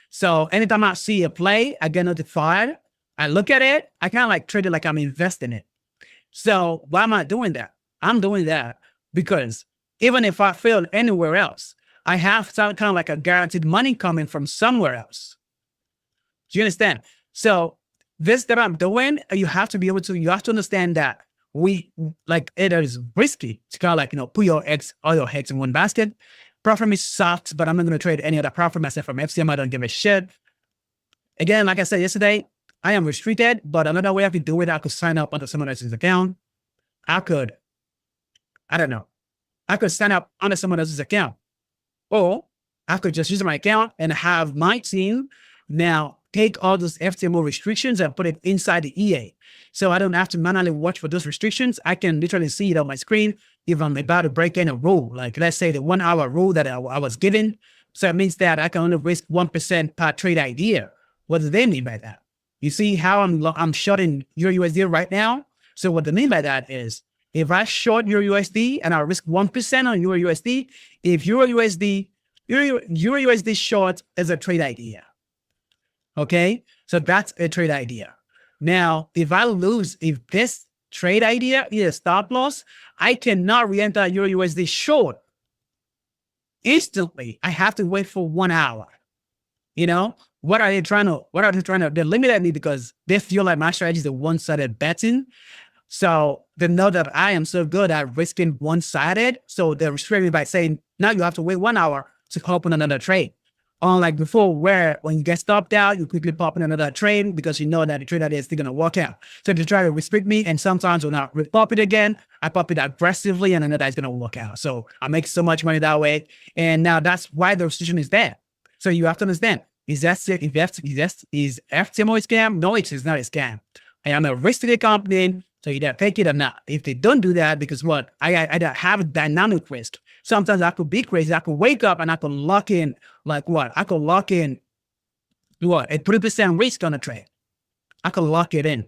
So anytime I see a play, I get notified. I look at it, I kind of like treat it like I'm investing it. So why am I doing that? I'm doing that because even if I fail anywhere else, I have some kind of like a guaranteed money coming from somewhere else. Do you understand? So this that I'm doing, you have to understand that it is risky to kind of like, put all your eggs in one basket. Profit sucks, but I'm not going to trade any other profit myself from FTMO. I don't give a shit. Again, like I said yesterday, I am restricted, but another way I could do it, I could sign up onto someone else's account. I could sign up onto someone else's account. Or I could just use my account and have my team now take all those FTMO restrictions and put it inside the EA. So I don't have to manually watch for those restrictions. I can literally see it on my screen if I'm about to break in a rule. Like let's say the 1-hour rule that I was given. So it means that I can only risk 1% per trade idea. What do they mean by that? You see how I'm shorting your USD right now? So what they mean by that is, if I short your USD and I risk 1% on your USD, if your USD short is a trade idea. Okay, so that's a trade idea. Now, if this trade idea is a stop loss, I cannot re-enter your USD short instantly. I have to wait for 1 hour. What are they trying to? They limited me because they feel like my strategy is a one-sided betting. So they know that I am so good at risking one-sided. So they restrict me by saying, now you have to wait 1 hour to open another trade. Unlike before, where when you get stopped out, you quickly pop in another trade because you know that the trade idea is still going to work out. So they try to restrict me, and sometimes when I pop it again, I pop it aggressively, and another is going to work out. So I make so much money that way. And now that's why the restriction is there. So you have to understand, is FTMO a scam? No, it is not a scam. I am a risk-taking company, so either take it or not. If they don't do that, because what? I have a dynamic risk. Sometimes I could be crazy. I could wake up and I could lock in, like what? I could lock in, what? A 3% risk on a trade. I could lock it in.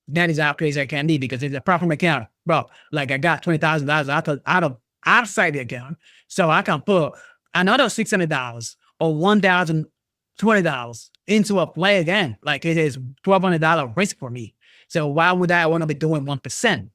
That is how crazy I can be because it's a profit account. Bro, like I got $20,000 outside the account. So I can put another $600 or $1,020 into a play again. Like it is $1,200 risk for me. So why would I want to be doing 1%?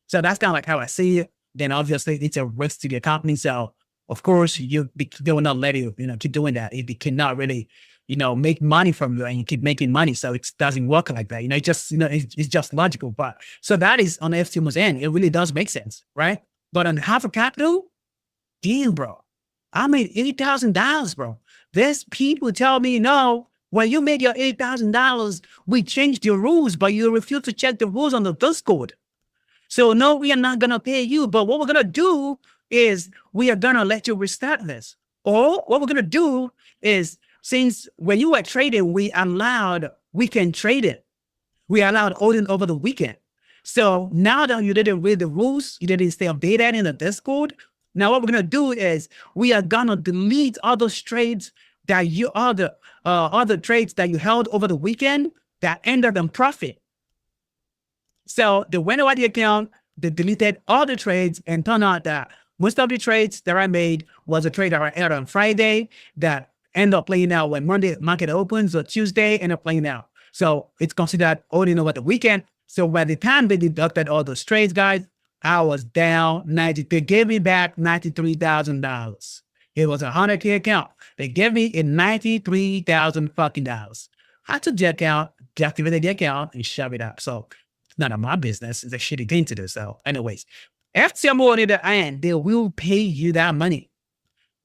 So that's kind of like how I see it. Then obviously it's a risk to the company. So of course they will not let you, keep doing that. If you cannot really, make money from you and you keep making money. So it doesn't work like that. It's just logical. But so that is on FTMO's end. It really does make sense, right? But on half a capital, damn, bro, I made $80,000, bro. There's people tell me, no, when you made your $8,000, we changed your rules, but you refuse to check the rules on the Discord. So no, we are not going to pay you. But what we're going to do is we are going to let you restart this. Or what we're going to do is, since when you were trading, we can trade it. We allowed holding over the weekend. So now that you didn't read the rules, you didn't stay updated in the Discord. Now what we're gonna do is we are gonna delete all those trades that you other trades that you held over the weekend that ended in profit. So they went over the account, they deleted all the trades, and turned out that most of the trades that I made was a trade that I entered on Friday that end up playing out when Monday market opens, or Tuesday end up playing out. So it's considered holding over the weekend. So by the time they deducted all those trades, guys, I was down 90. They gave me back $93,000. It was a 100K account. They gave me a $93,000 fucking dollars. I took the account, deactivated the account, and shoved it out. So it's none of my business. It's a shitty thing to do. So, anyways, FTMO on the other end, they will pay you that money.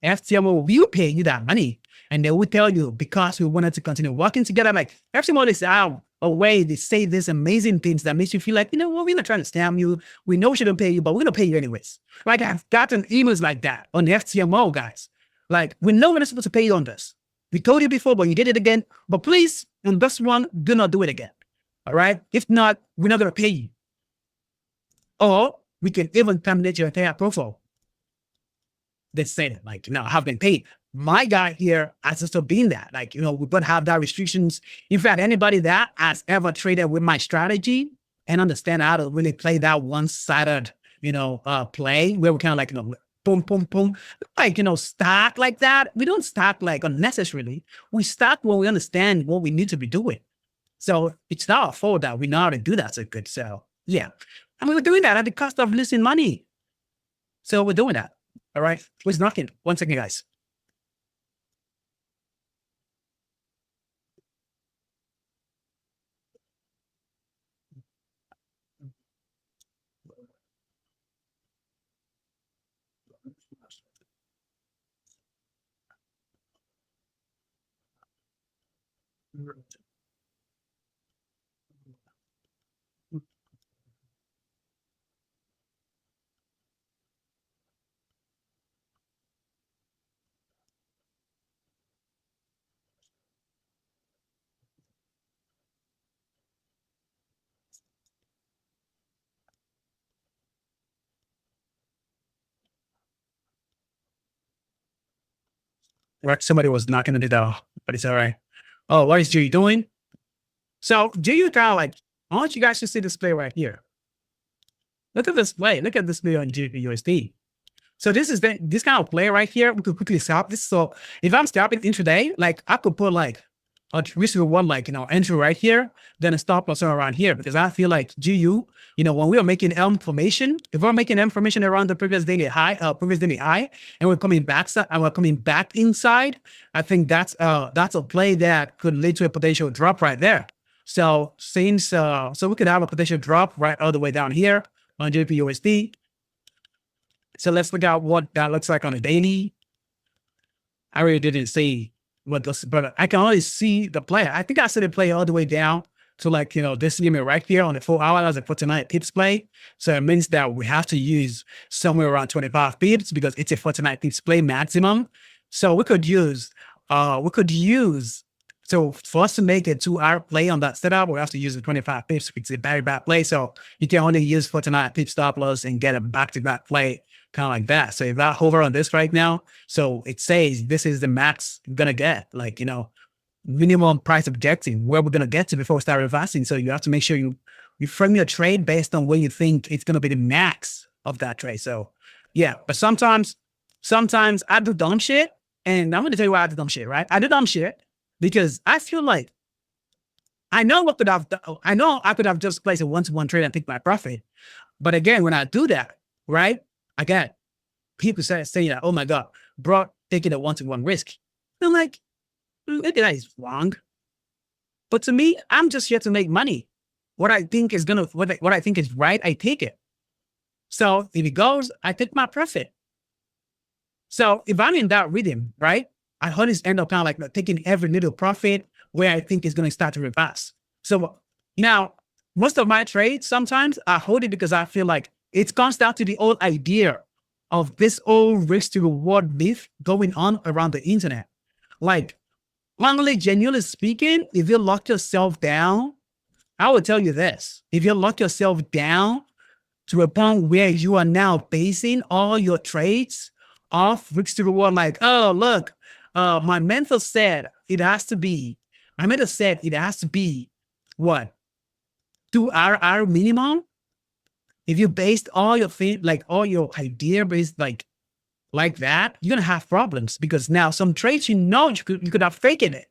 FTMO will pay you that money. And they will tell you, because we wanted to continue working together, like FTMO is a way they say these amazing things that makes you feel like, you know what, we're not trying to scam you. We know we shouldn't pay you, but we're going to pay you anyways. Like, I've gotten emails like that on the FTMO, guys. Like, we know we're not supposed to pay you on this. We told you before, but you did it again. But please, on this one, do not do it again. All right? If not, we're not going to pay you. Or we can even terminate your entire profile. They say that, like, I have been paid. My guy here has also been that. Like, we both have that restrictions. In fact, anybody that has ever traded with my strategy and understand how to really play that one-sided, play where we kind of like, boom, boom, boom, like, start like that. We don't start like unnecessarily. We start when we understand what we need to be doing. So it's not our fault that we know how to do that so good. So yeah, and we were doing that at the cost of losing money. So we're doing that. All right. Who's knocking? 1 second, guys. Right. Somebody was knocking on the door, but it's all right. Oh, what is G doing? So G kind of like, I want you guys to see this play right here. Look at this play. Look at this play on GBUSD. So this is this kind of play right here. We could quickly stop this. So if I'm stopping intraday, like I could put like a risk reward, like, entry right here, then a stop loss around here, because I feel like GU, when we are making information, if we're making information around the previous daily high, and we're coming back and we're coming back inside, I think that's a play that could lead to a potential drop right there. So since so we could have a potential drop right all the way down here on JPUSD. So let's look at what that looks like on a daily. I really didn't see what this, but I can only see the play. I think I see the play all the way down to like, this limit right here on the 4 hour as a 49 pips play. So it means that we have to use somewhere around 25 pips because it's a 49 pips play maximum. So we could use, so for us to make a 2 hour play on that setup, we have to use the 25 pips. It's a very bad play. So you can only use 49 pips stop loss and get a back-to-back play kind of like that. So if I hover on this right now, so it says this is the max you're going to get, like, minimum price objective, where we're going to get to before we start reversing. So you have to make sure you frame your trade based on where you think it's going to be the max of that trade. So yeah, but sometimes I do dumb shit, and I'm going to tell you why I do dumb shit, right? I do dumb shit because I feel like I know what could have done. I know I could have just placed a 1-to-1 trade and take my profit. But again, when I do that, right, again, people saying that, oh my God, bro, taking a 1-to-1 risk. I'm like, maybe that is wrong. But to me, I'm just here to make money. What I think is what I think is right, I take it. So if it goes, I take my profit. So if I'm in that rhythm, right, I always end up kind of like taking every little profit where I think it's going to start to reverse. So now, most of my trades, sometimes I hold it because I feel like it comes down to the old idea of this old risk to reward myth going on around the internet. Like, honestly, genuinely speaking, if you lock yourself down I will tell you this. If you lock yourself down to a point where you are now basing all your trades off risk to reward, like, oh, look, my mentor said it has to be, my mentor said it has to be what? 2 hour minimum. If you based all your thing, like all your idea based like that, you're gonna have problems because now some trades you could have taken it.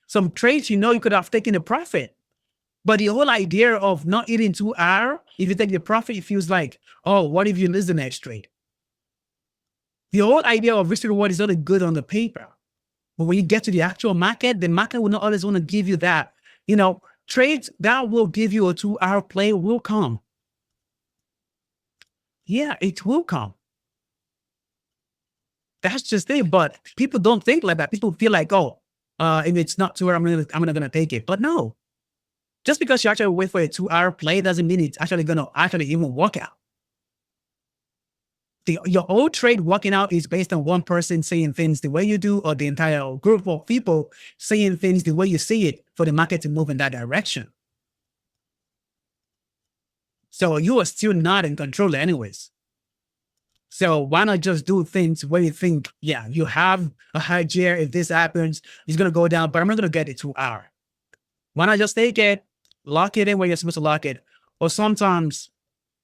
Some trades you could have taken a profit. But the whole idea of not eating 2 hours, if you take the profit, it feels like, oh, what if you lose the next trade? The whole idea of risk to reward is only good on the paper. But when you get to the actual market, the market will not always want to give you that. Trades that will give you a 2 hour play will come. Yeah, it will come. That's just it. But people don't think like that. People feel like, oh, if it's not 2 hours, I'm not gonna take it. But no. Just because you actually wait for a 2 hour play doesn't mean it's actually gonna even work out. Your whole trade working out is based on one person saying things the way you do, or the entire group of people saying things the way you see it for the market to move in that direction. So you are still not in control anyways. So why not just do things where you think, yeah, you have a high share. If this happens, it's going to go down, but I'm not going to get it 2 hours. Why not just take it, lock it in where you're supposed to lock it? Or sometimes,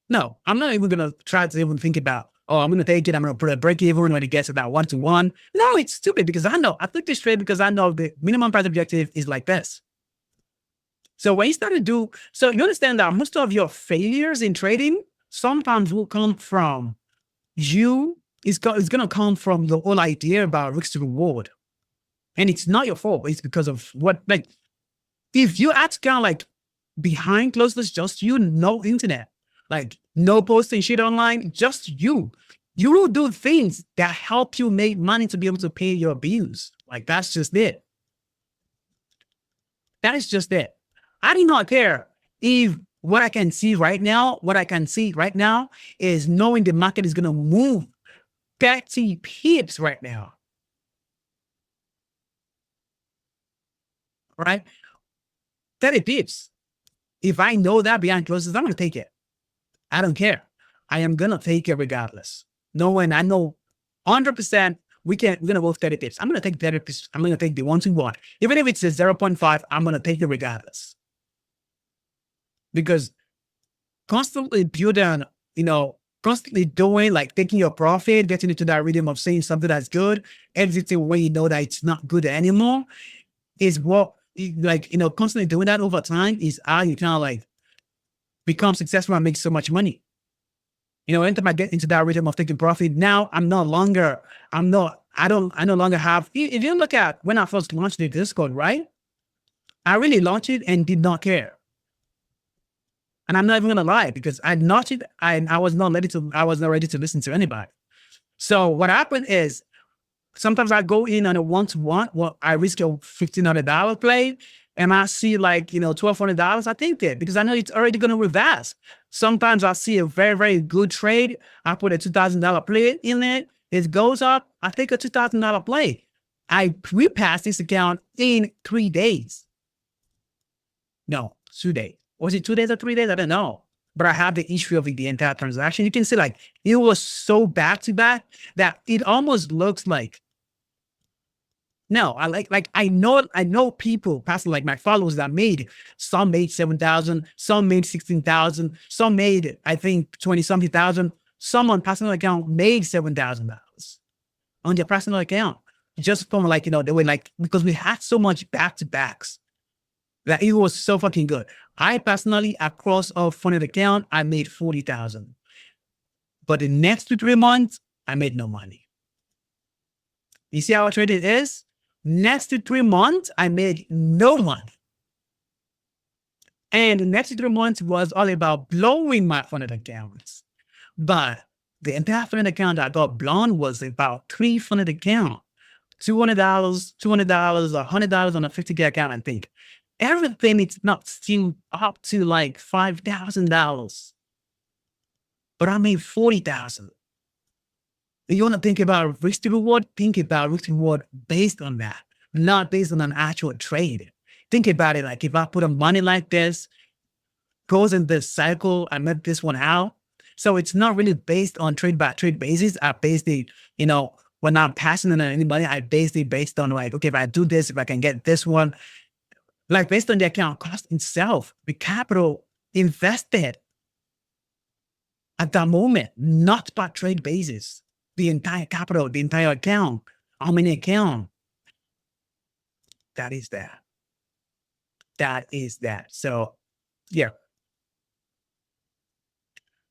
no, I'm not even going to try to even think about, oh, I'm going to take it, I'm going to put a break even when it gets about 1-to-1. No, it's stupid because I took this trade because I know the minimum price objective is like this. So when you start to do, so you understand that most of your failures in trading sometimes will come from it's going to come from the whole idea about risk to reward. And it's not your fault. It's because of if you act kind of like behind closed doors, just no internet, like no posting shit online, just you will do things that help you make money to be able to pay your bills. Like, that's just it. That is just it. I do not care if what I can see right now is knowing the market is going to move 30 pips right now. Right? 30 pips. If I know that behind closes, I'm going to take it. I don't care. I am going to take it regardless. Knowing I know 100% we're going to go 30 pips. I'm going to take 30 pips. I'm going to take the 1-to-1. Even if it's a 0.5, I'm going to take it regardless. Because constantly building, constantly doing, like taking your profit, getting into that rhythm of saying something that's good, exiting when you know that it's not good anymore, is what, constantly doing that over time is how you kind of like become successful and make so much money. Anytime I get into that rhythm of taking profit, now I no longer have, if you look at when I first launched the Discord, right? I really launched it and did not care. And I'm not even gonna lie, because I launched it and I was not ready to listen to anybody. So what happened is sometimes I go in on a 1-to-1, well, I risk a $1,500 play, and I see like, $1,200, I take it because I know it's already gonna reverse. Sometimes I see a very, very good trade. I put a $2,000 play in it. It goes up. I take a $2,000 play. I repassed this account in 3 days. No, 2 days. Was it 2 days or 3 days? I don't know. But I have the history of the entire transaction. You can see like it was so back to back that it almost looks like, no, I know people passing, like my followers that some made 7,000, some made 16,000, some made, I think, 20-something thousand. Someone personal account made $7,000 on their personal account. Just from they were because we had so much back to backs that it was so fucking good. I personally, across a funded account, I made 40,000. But the next 2-3 months, I made no money. You see how traded is? Next 2-3 months, I made no money. And the next 3 months was all about blowing my funded accounts. But the entire funded account that got blown was about 3 funded account. $200, $100 on a 50K account, I think. Everything is not still up to like $5,000. But I made 40,000. You want to think about risk to reward? Think about risk to reward based on that, not based on an actual trade. think about it. Like if I put a money like this, goes in this cycle, I met this one out. So it's not really based on trade by trade basis. I based it, when I'm passing it on anybody, I based it based on like, okay, if I do this, if I can get this one, like based on the account cost itself, the capital invested at that moment, not by trade basis. The entire capital, the entire account, how many account, that is that. That is that. So yeah.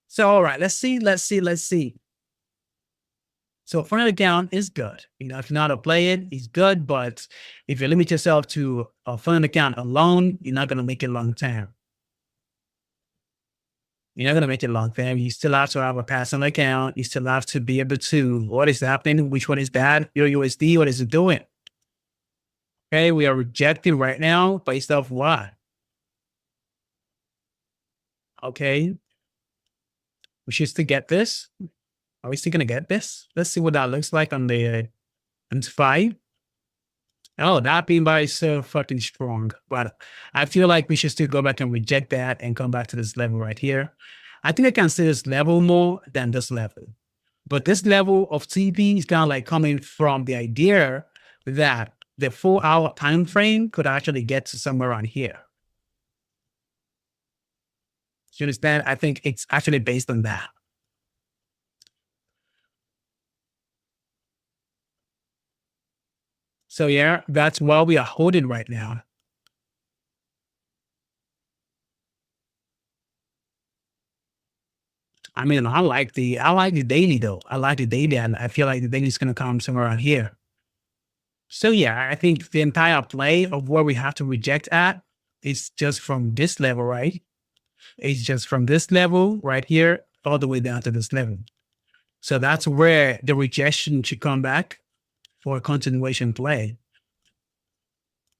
So all right, let's see. So front account is good. If you're not a player, it's good. But if you limit yourself to a front account alone, you're not gonna make it long term. You're not gonna make it long term. You still have to have a passing account. You still have to be able to what is happening, which one is bad, your USD, what is it doing? Okay, we are rejected right now based off what? Okay, we should still get this. Are we still gonna get this? Let's see what that looks like on the five. Oh, that being by is so fucking strong. But I feel like we should still go back and reject that and come back to this level right here. I think I can see this level more than this level. But this level of TP is kind of like coming from the idea that the 4-hour time frame could actually get to somewhere around here. You understand? I think it's actually based on that. So yeah, that's what we are holding right now. I mean, I like the daily though. I like the daily, and I feel like the daily is gonna come somewhere around here. So yeah, I think the entire play of where we have to reject at is just from this level, right? It's just from this level right here all the way down to this level. So that's where the rejection should come back for a continuation play.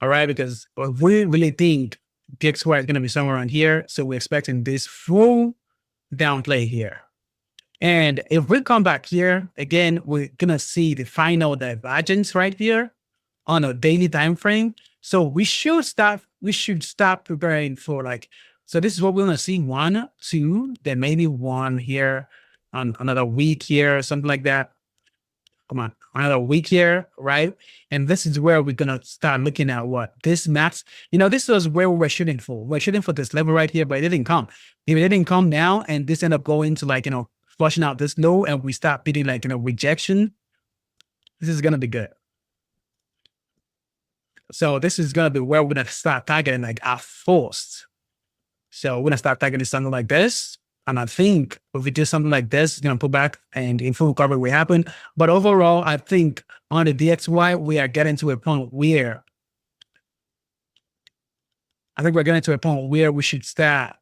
All right, because we really think DXY is going to be somewhere around here. So we're expecting this full down play here. And if we come back here, again, we're going to see the final divergence right here on a daily time frame. So we should stop preparing for like, so this is what we're going to see, 1, 2, then maybe 1 here on another week here, something like that. Come on, another week here, right? And this is where we're gonna start looking at what this max. This was where we were shooting for. We're shooting for this level right here, but it didn't come. If it didn't come now, and this end up going to like flushing out this low, and we start beating like rejection, this is gonna be good. So this is gonna be where we're gonna start targeting like our force. So we're gonna start targeting something like this. And I think if we do something like this, it's gonna pull back and in full recovery will happen. But overall, I think on the DXY, we are getting to a point where we should start,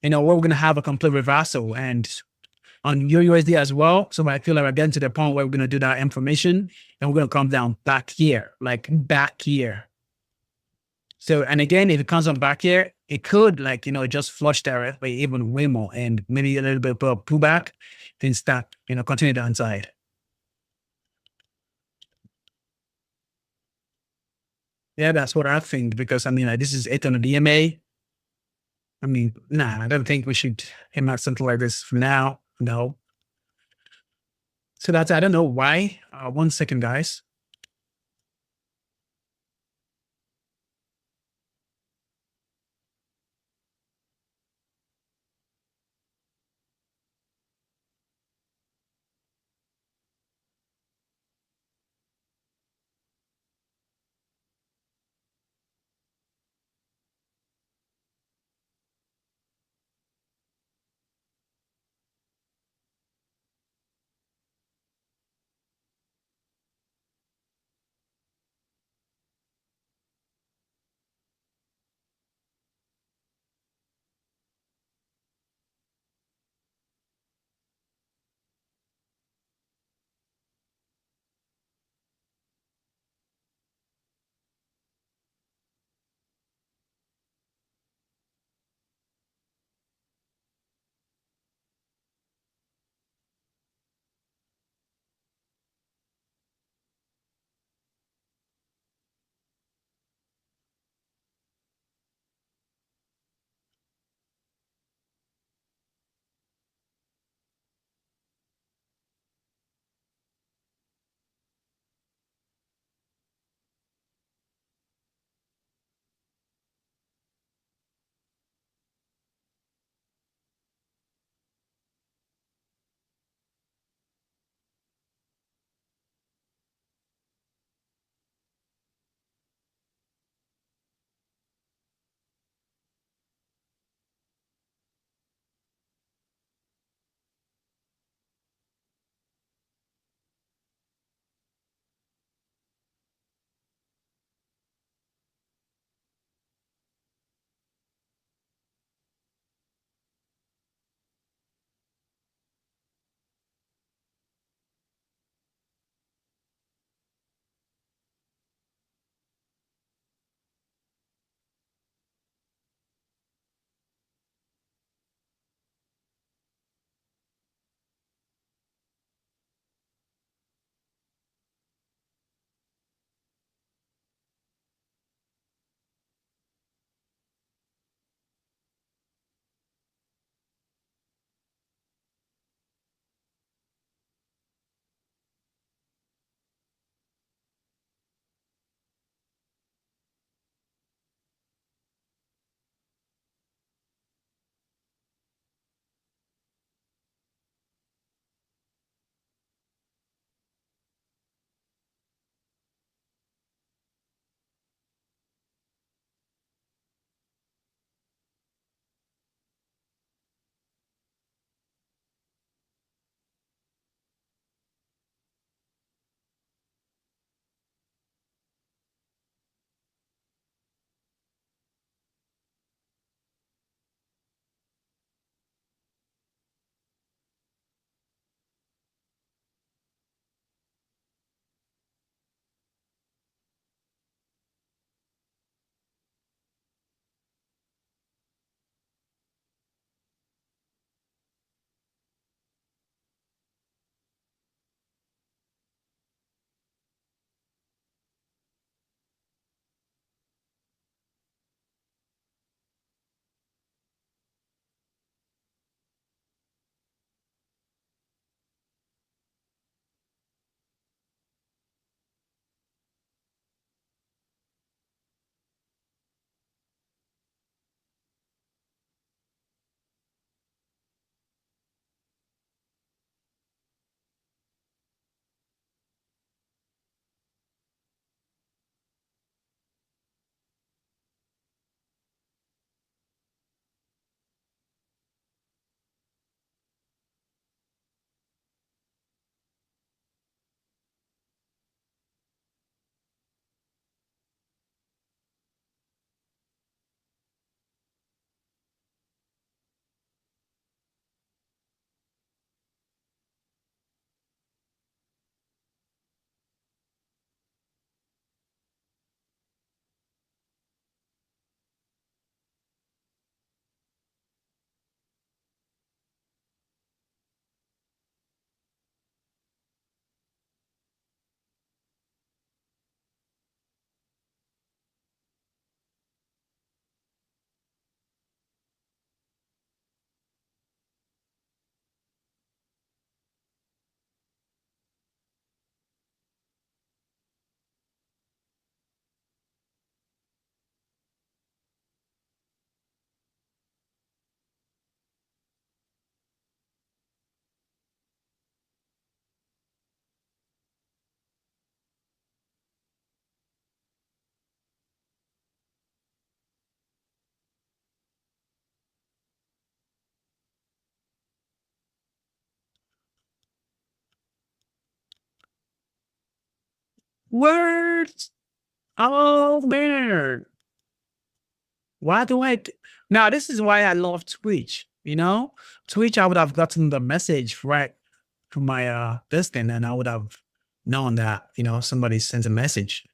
where we're gonna have a complete reversal and on your USD as well. So I feel like we're getting to the point where we're gonna do that information and we're gonna come down back here, like back here. So, and again, if it comes on back here, it could just flush directly even way more and maybe a little bit of pullback, then start, continue downside. Yeah, that's what I think because like, this is it on the DMA. I mean, nah, I don't think we should aim at something like this for now. No. So I don't know why. 1 second, guys. Words. Oh man. Why do I? Now this is why I love Twitch. You know, Twitch. I would have gotten the message right to my this thing, and I would have known that somebody sent a message.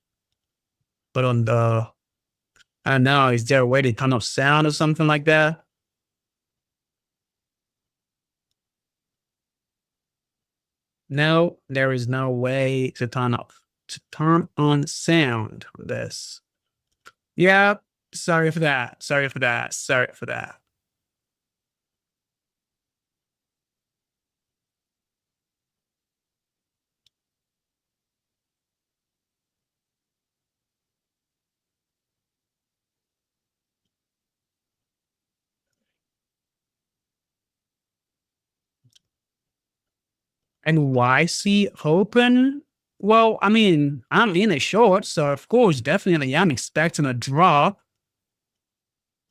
But on the I don't know, is there a way to turn off sound or something like that? No, there is no way to turn on sound for this. Yeah, sorry for that. Sorry for that. Sorry for that. And why see open? Well, I mean, I'm in a short, so of course, definitely I'm expecting a draw.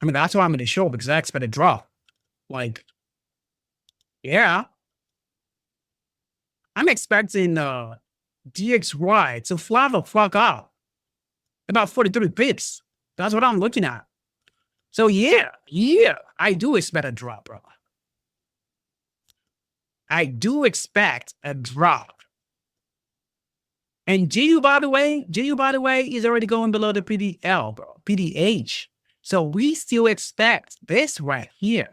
I mean, that's why I'm in a short, because I expect a draw. Like, yeah, I'm expecting DXY to fly the fuck out about 43 pips. That's what I'm looking at. So yeah, I do expect a drop, bro. I do expect a drop. And GU, by the way, is already going below the PDL, bro. PDH. So we still expect this right here.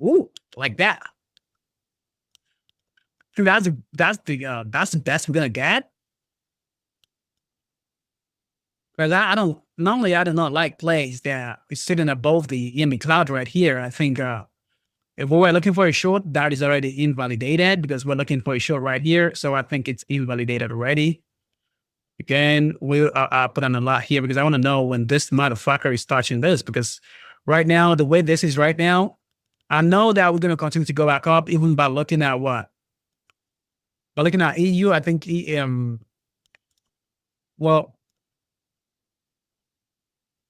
Ooh, like that. That's the best we're gonna get. Because I don't normally I do not like plays that is sitting above the EMA cloud right here. I think if we're looking for a short, that is already invalidated because we're looking for a short right here. So I think it's invalidated already. Again, we'll put on a lot here because I want to know when this motherfucker is touching this, because right now, the way this is right now, I know that we're going to continue to go back up even by looking at what? By looking at EU, I think well,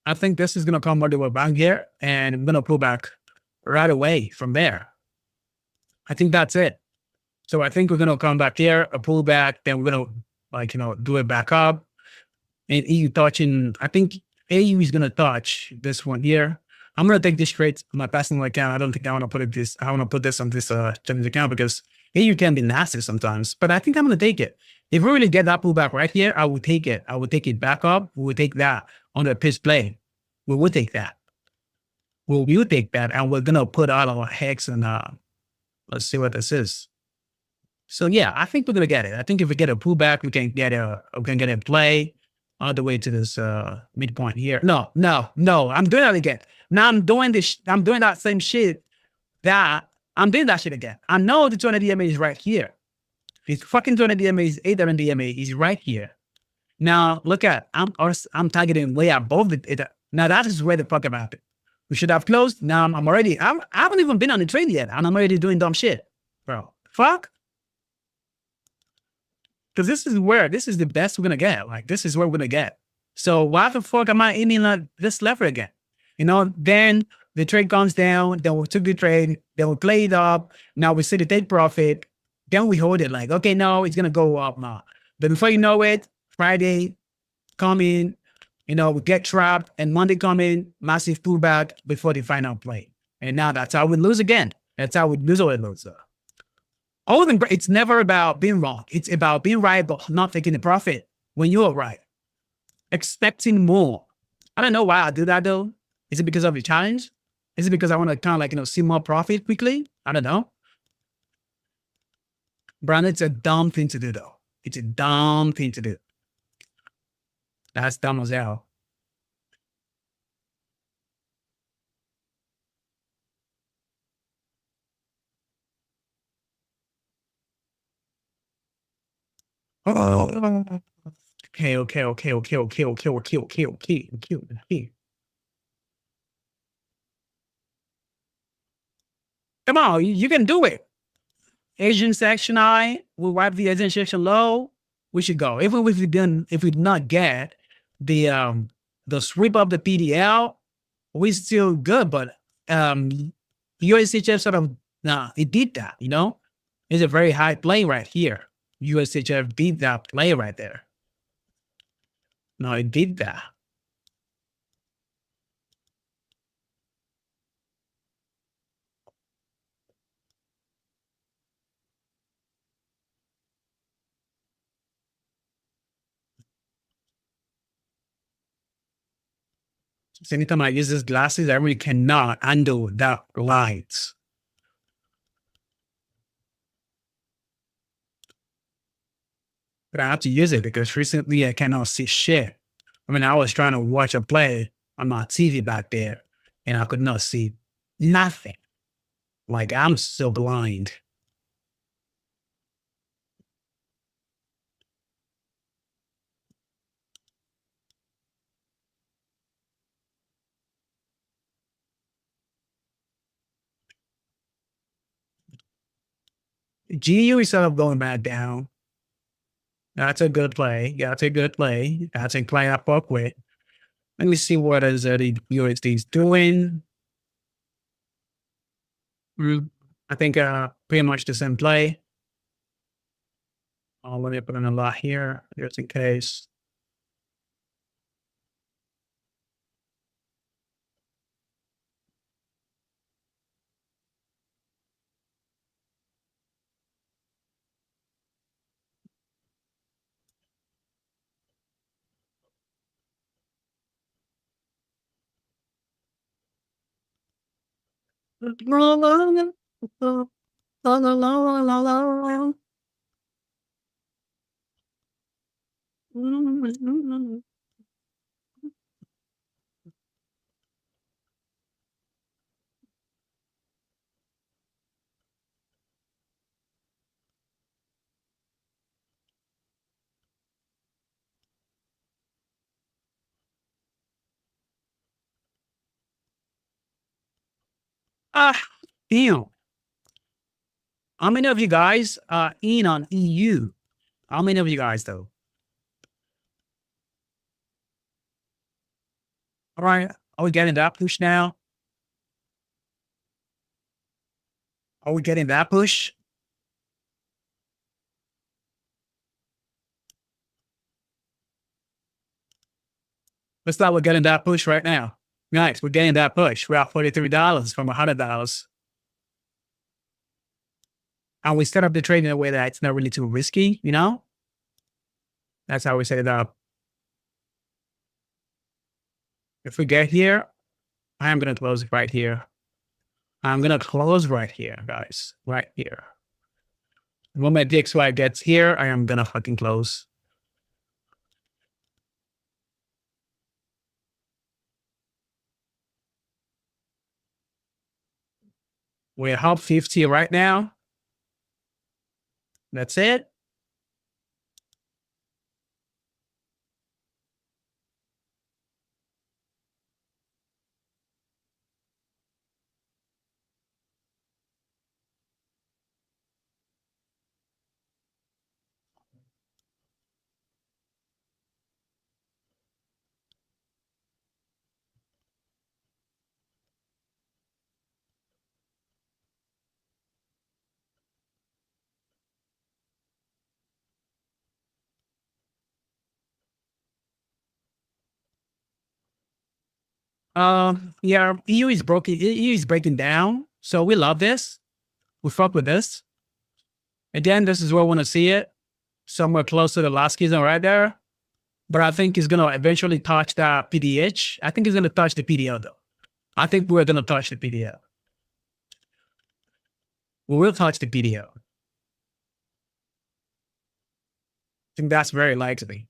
I think this is going to come all the way back here and I'm going to pull back right away from there. I think that's it. So I think we're going to come back here, a pull back, then we're going to do it back up. And EU touching, I think AU is going to touch this one here. I'm going to take this trade on my personal account. I don't think I want to put this. I want to put this on this Chinese account because AU can be nasty sometimes. But I think I'm going to take it. If we really get that pullback right here, I will take it. I will take it back up. We will take that on the pitch play. We will take that. We will take that, and we're going to put out our hex and let's see what this is. So yeah, I think we're going to get it. I think if we get a pullback, we can get a play all the way to this midpoint here. No. I'm doing that again. Now I'm doing this. I'm doing that same shit. I'm doing that shit again. I know the 200 DMA is right here. This fucking 200 DMA is 8 DMA is right here. Now look at I'm targeting way above the. Now that is where the fuck I'm at. We should have closed. Now I haven't even been on the trade yet, and I'm already doing dumb shit, bro. Fuck. Because this is the best we're gonna get. Like, this is what we're gonna get. So why the fuck am I aiming like this lever again? Then the trade comes down, then we took the trade, then we play it up. Now we see the take profit, then we hold it like, okay, no, it's gonna go up now. But before you know it, Friday come in, we get trapped, and Monday come in, massive pullback before the final play. And now that's how we lose again. That's how we lose or lose. It's never about being wrong. It's about being right, but not taking the profit when you're right. Expecting more. I don't know why I do that though. Is it because of the challenge? Is it because I want to kind of see more profit quickly? I don't know. Brandon, it's a dumb thing to do though. It's a dumb thing to do. That's dumb as hell. Okay. Come on, you can do it. Asian section high, we wipe the Asian section low. We should go. Even if we did not get the sweep of the PDL, we still good. But USHF sort of it did that. It's a very high play right here. USHF beat that play right there. No, it beat that. So anytime I use these glasses, I really cannot handle that light. But I have to use it because recently I cannot see shit. I mean, I was trying to watch a play on my TV back there and I could not see nothing. Like I'm so blind. GU is sort of going back down. That's a good play. That's a good play. That's a play I fuck with. Let me see what is the USD is doing. I think pretty much the same play. Let me put in a lot here just in case. Ah, damn. How many of you guys are in on EU? How many of you guys though? All right. Are we getting that push now? Are we getting that push? Looks like we're getting that push right now. Nice. We're getting that push. We're at $43 from $100. And we set up the trade in a way that it's not really too risky, you know? That's how we set it up. If we get here, I am going to close it right here. I'm going to close right here, guys. Right here. The moment DXY gets here, I am going to fucking close. We're up 50 right now. That's it. Yeah, EU is broken. EU is breaking down. So we love this. We fuck with this. Again, this is where we want to see it. Somewhere close to the last key zone right there. But I think it's going to eventually touch that PDH. I think it's going to touch the PDL though. I think we're going to touch the PDL. We will touch the PDL. I think that's very likely.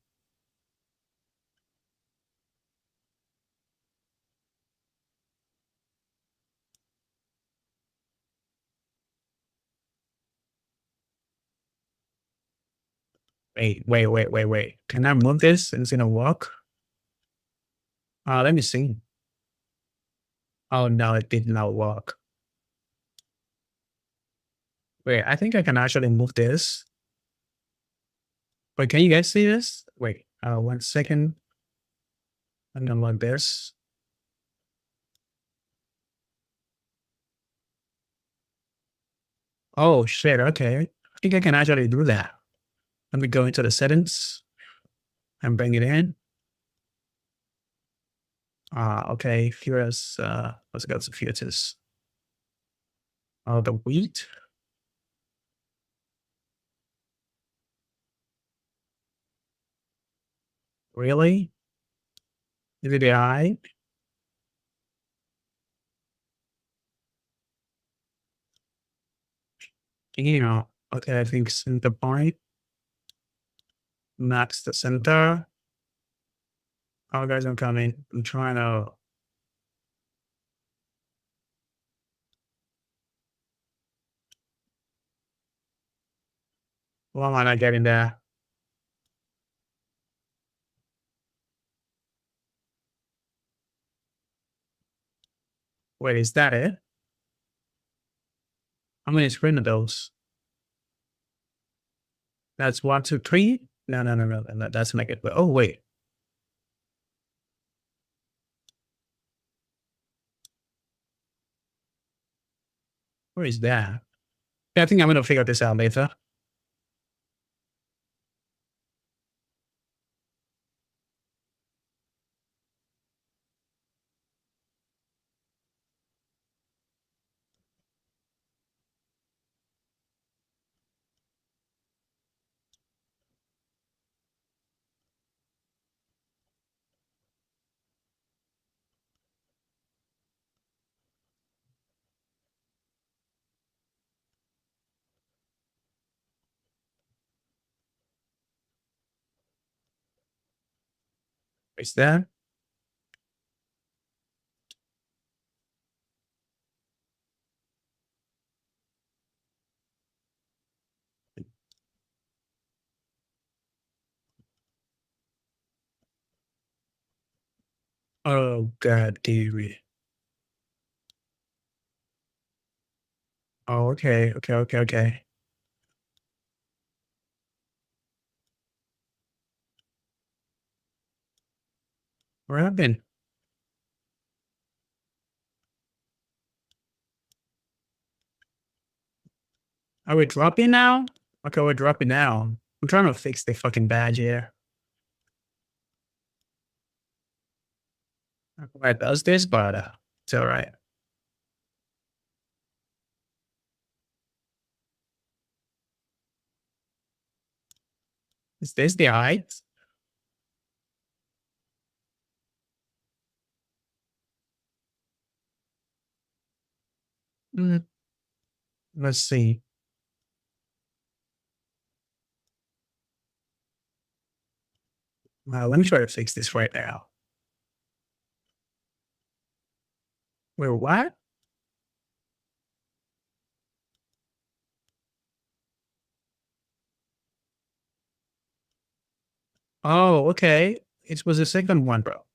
Wait. Can I move this and it's going to work? Let me see. Oh, no, it did not work. Wait, I think I can actually move this. Wait, can you guys see this? Wait, 1 second. I'm gonna like this. Oh shit, okay. I think I can actually do that. Let me go into the settings and bring it in. Okay, here's let's go to futures. The wheat. Really? Is it high? You know, okay, I think center point. Max the center. Oh, guys, I'm coming. I'm trying to. Why am I not getting there? Wait, is that it? How many sprint of those? That's 1, 2, 3. No, no, no, no. That's negative. Oh, wait. Where is that? Yeah, I think I'm gonna figure this out later. Is that? Oh god, dear. Oh, okay, okay, okay, okay. Where have I been? Are we dropping now? Okay, we're dropping now. I'm trying to fix the fucking badge here. Why it does this, but it's all right. Is this the height? Mm, let's see. Let me try to fix this right now. Wait, what? Oh, okay. It was the second one, bro.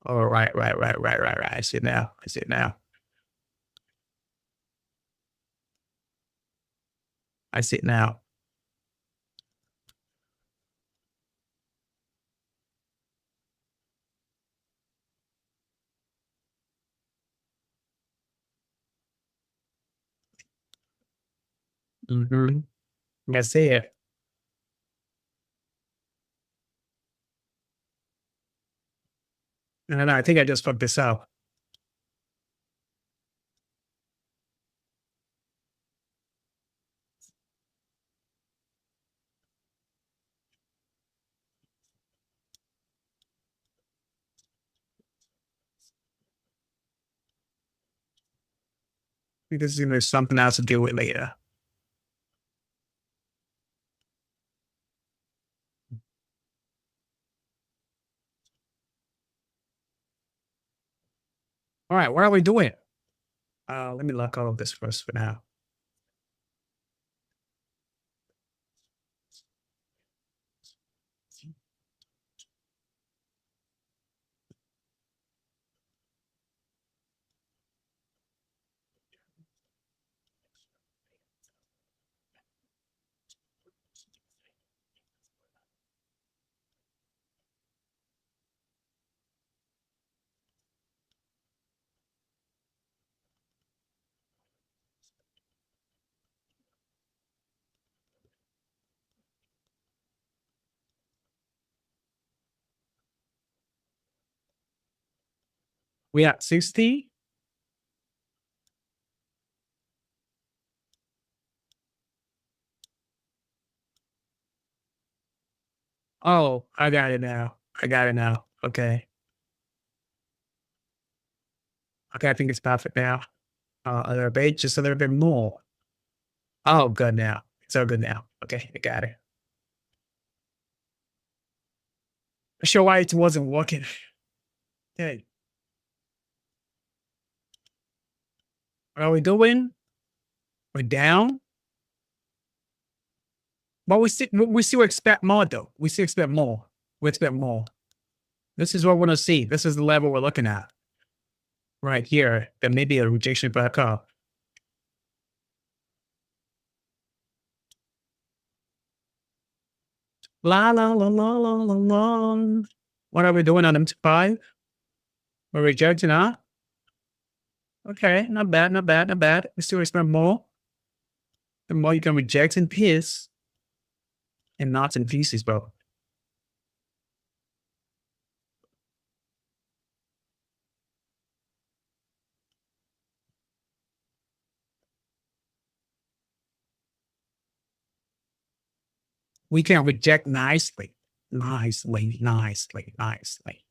Oh, right. I see it now. I see it now. I see it now. Mm-hmm. I see it. And I think I just fucked this up. Because there's something else to deal with later. All right, what are we doing? Let me lock all of this first for now. We at 60. Oh, I got it now. I got it now. Okay. Okay, I think it's perfect now. A little bit, just a little bit more. Oh, good now. It's all good now. Okay, I got it. Not sure why it wasn't working. Okay. What are we doing? We're down. But we still expect more though. We still expect more. We expect more. This is what we want to see. This is the level we're looking at. Right here. There may be a rejection back up. La la la la la la la. What are we doing on M5? We're rejecting, huh? Okay, not bad, not bad, not bad. We still expect more. The more you can reject in peace and not in pieces, bro. We can reject nicely. Nicely, nicely, nicely.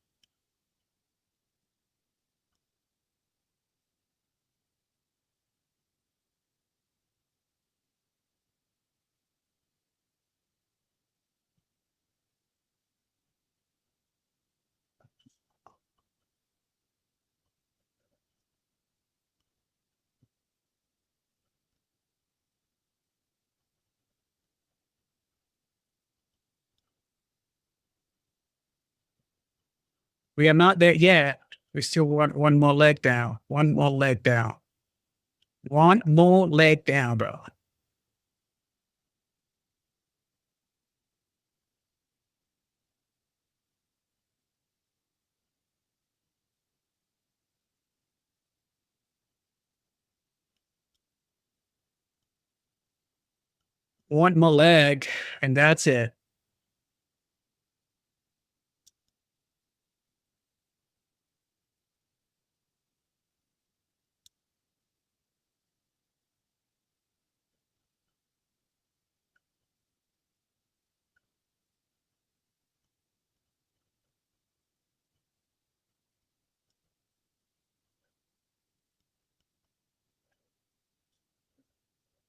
We are not there yet. We still want one more leg down. One more leg down. One more leg down, bro. One more leg, and that's it.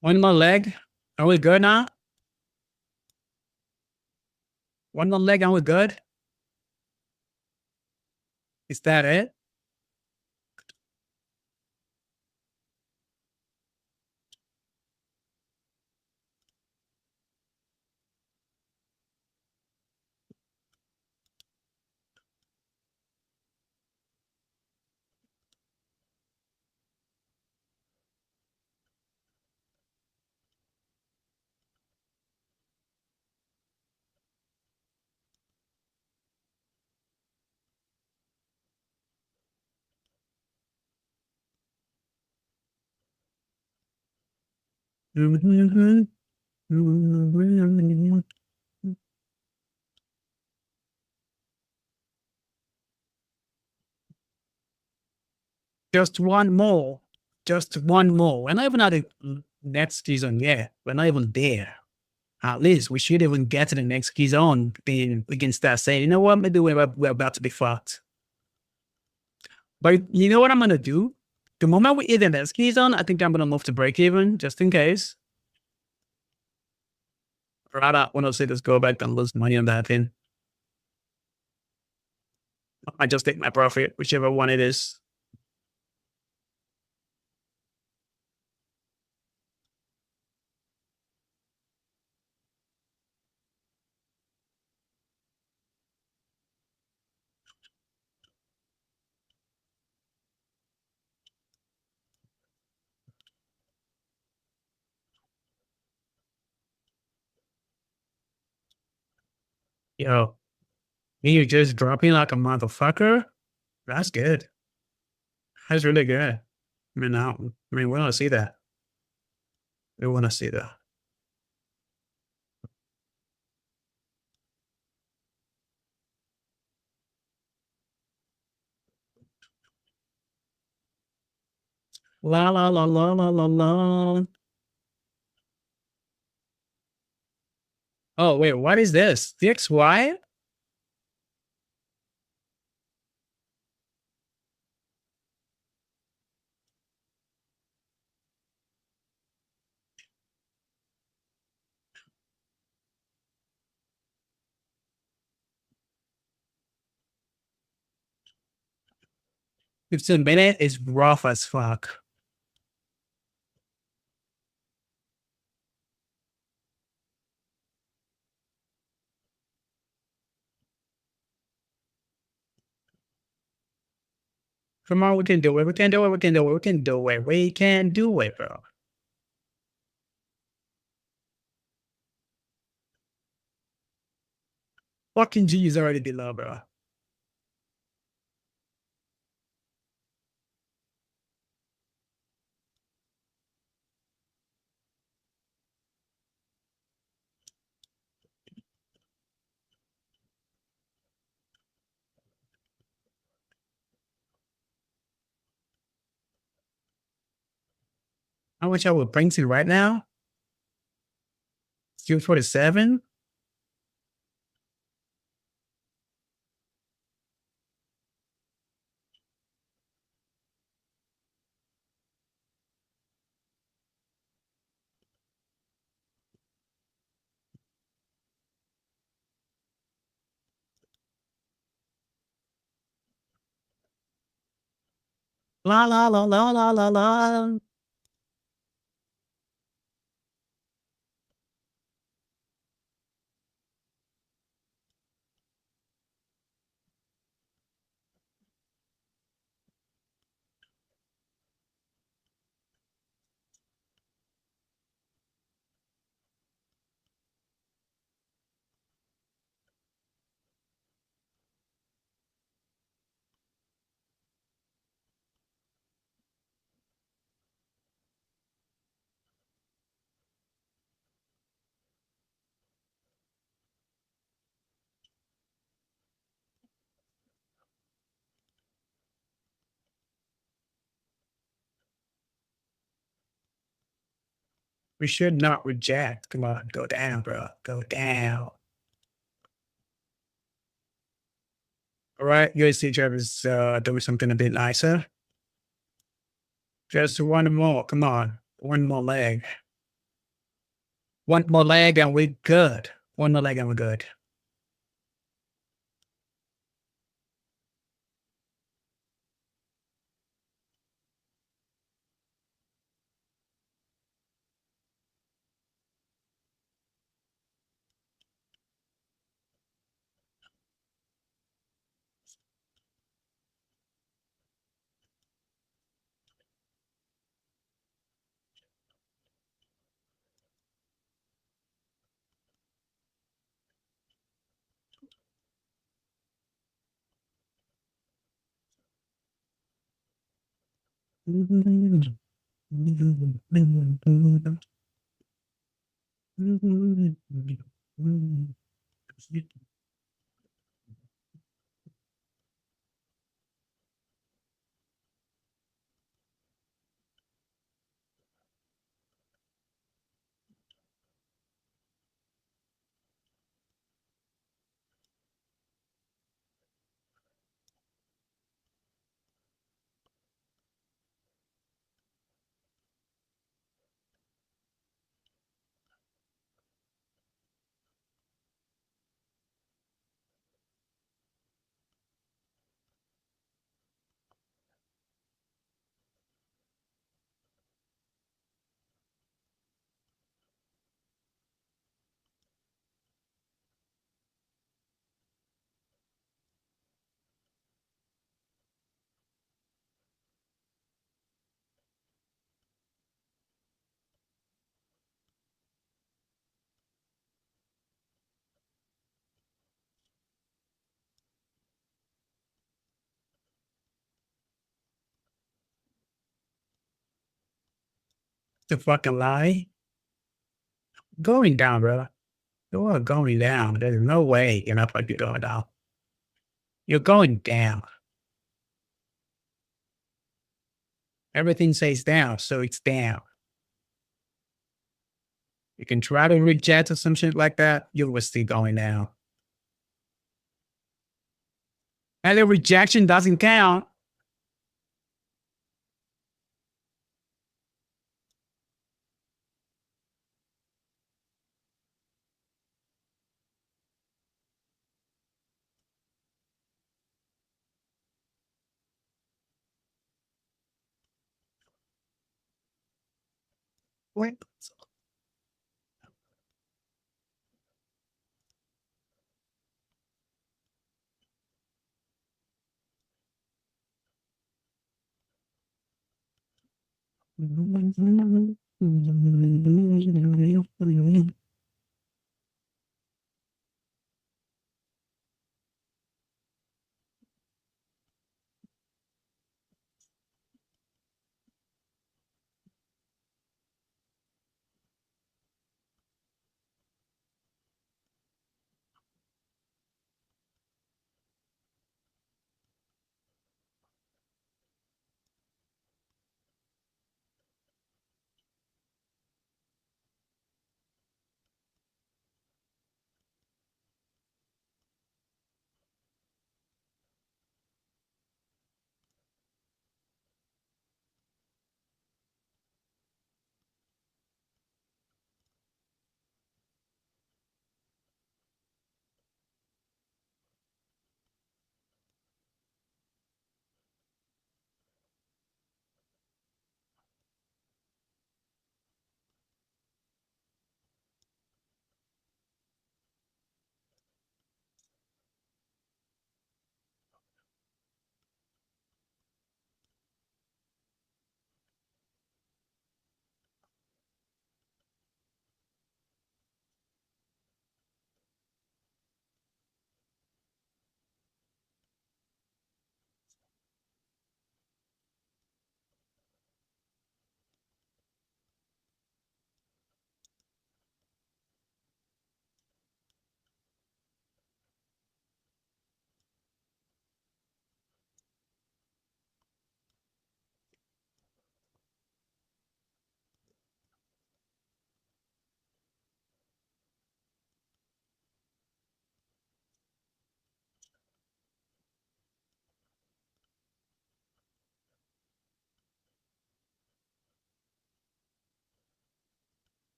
One more leg. Are we good now? One more leg, are we good? Is that it? Just one more. Just one more. We're not even at the next season yet. We're not even there. At least we should even get to the next key zone. Then we can start saying, you know what, maybe we're about to be fucked. But you know what I'm gonna do? The moment we hit the next key zone, I think I'm gonna move to break even just in case. Rather, when I say just go back and lose money on that thing. I just take my profit, whichever one it is. Yo, you just dropping like a motherfucker. That's good. That's really good. We want to see that. We want to see that. La la la la la la la. Oh wait, what is this? DXY? 15 minute is rough as fuck. Come on, we can do it. We can do it. We can do it. We can do it. We can do it, bro. Fucking G is already below, bro. How much I would bring to right now? Still 47? La la la la la la la. We should not reject. Come on, go down, bro. Go down. All right, USD Travis doing something a bit nicer. Just one more. Come on. One more leg. One more leg and we're good. One more leg and we're good. The fucking lie. Going down, brother. You are going down. There's no way you're not fucking going down. You're going down. Everything says down, so it's down. You can try to reject or some shit like that, you will still going down. And the rejection doesn't count. Wait.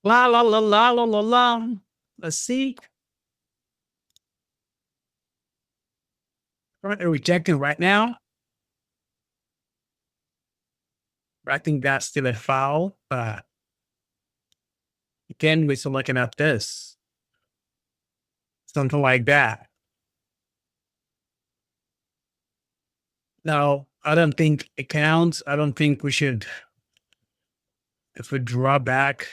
La la la la la la la. Let's see. Currently rejecting right now. I think that's still a foul, but again, we're still looking at this. Something like that. No, I don't think it counts. I don't think we should, if we draw back.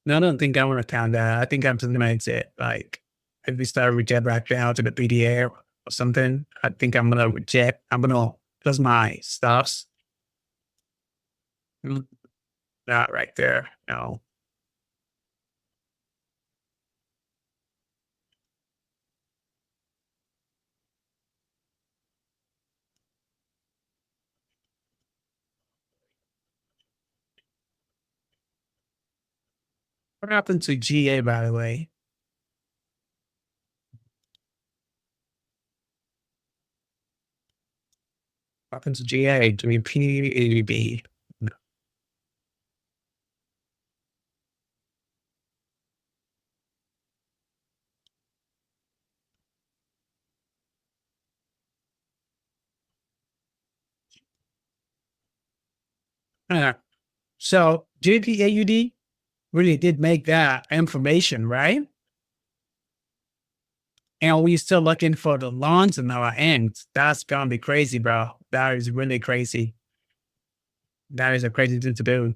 No, I don't think I want to count that. I think I'm just gonna exit. Like, if we start reject back down to the PDA or something, I think I'm gonna reject. I'm gonna close my stuffs. Not right there. No. What happened to GA, by the way? What happened to GA? Do we PAB? So JPAUD really did make that information, right? And we still looking for the lawns in our ends. That's gonna be crazy, bro. That is really crazy. That is a crazy thing to do.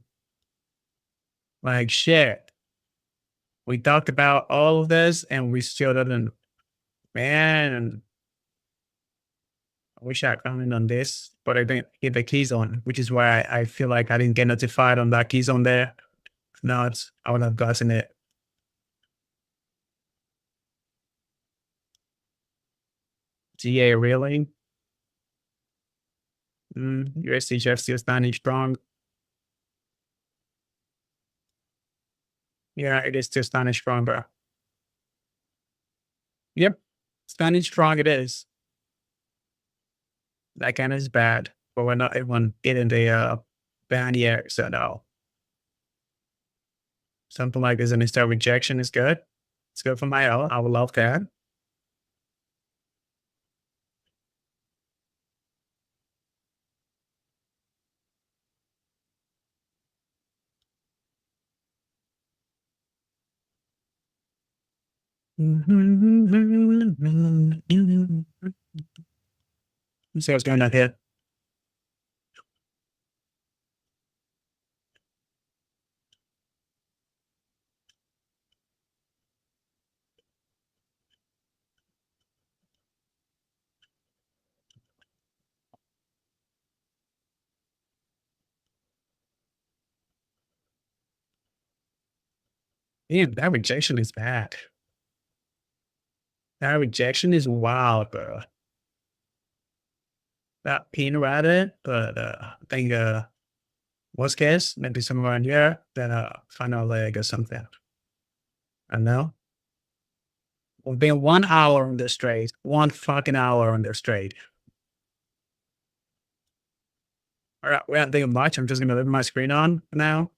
Like shit. We talked about all of this and we still didn't, man. I wish I commented on this, but I didn't get the keys on, which is why I feel like I didn't get notified on that keys on there. No, I would have gotten it. GA really? USD just still standing strong. Yeah, it is still standing strong, bro. Yep. Standing strong it is. That kind is bad, but we're not even getting the band yet. So no. Something like this initial rejection is good. It's good for my health. I would love that. Let's see what's going on here. Damn, that rejection is bad. That rejection is wild, bro. That pin right it, but I think worst case, maybe somewhere in here, then final leg or something. I know. We've been 1 hour on this trade. 1 fucking hour on this trade. All right, we aren't thinking much. I'm just gonna leave my screen on now.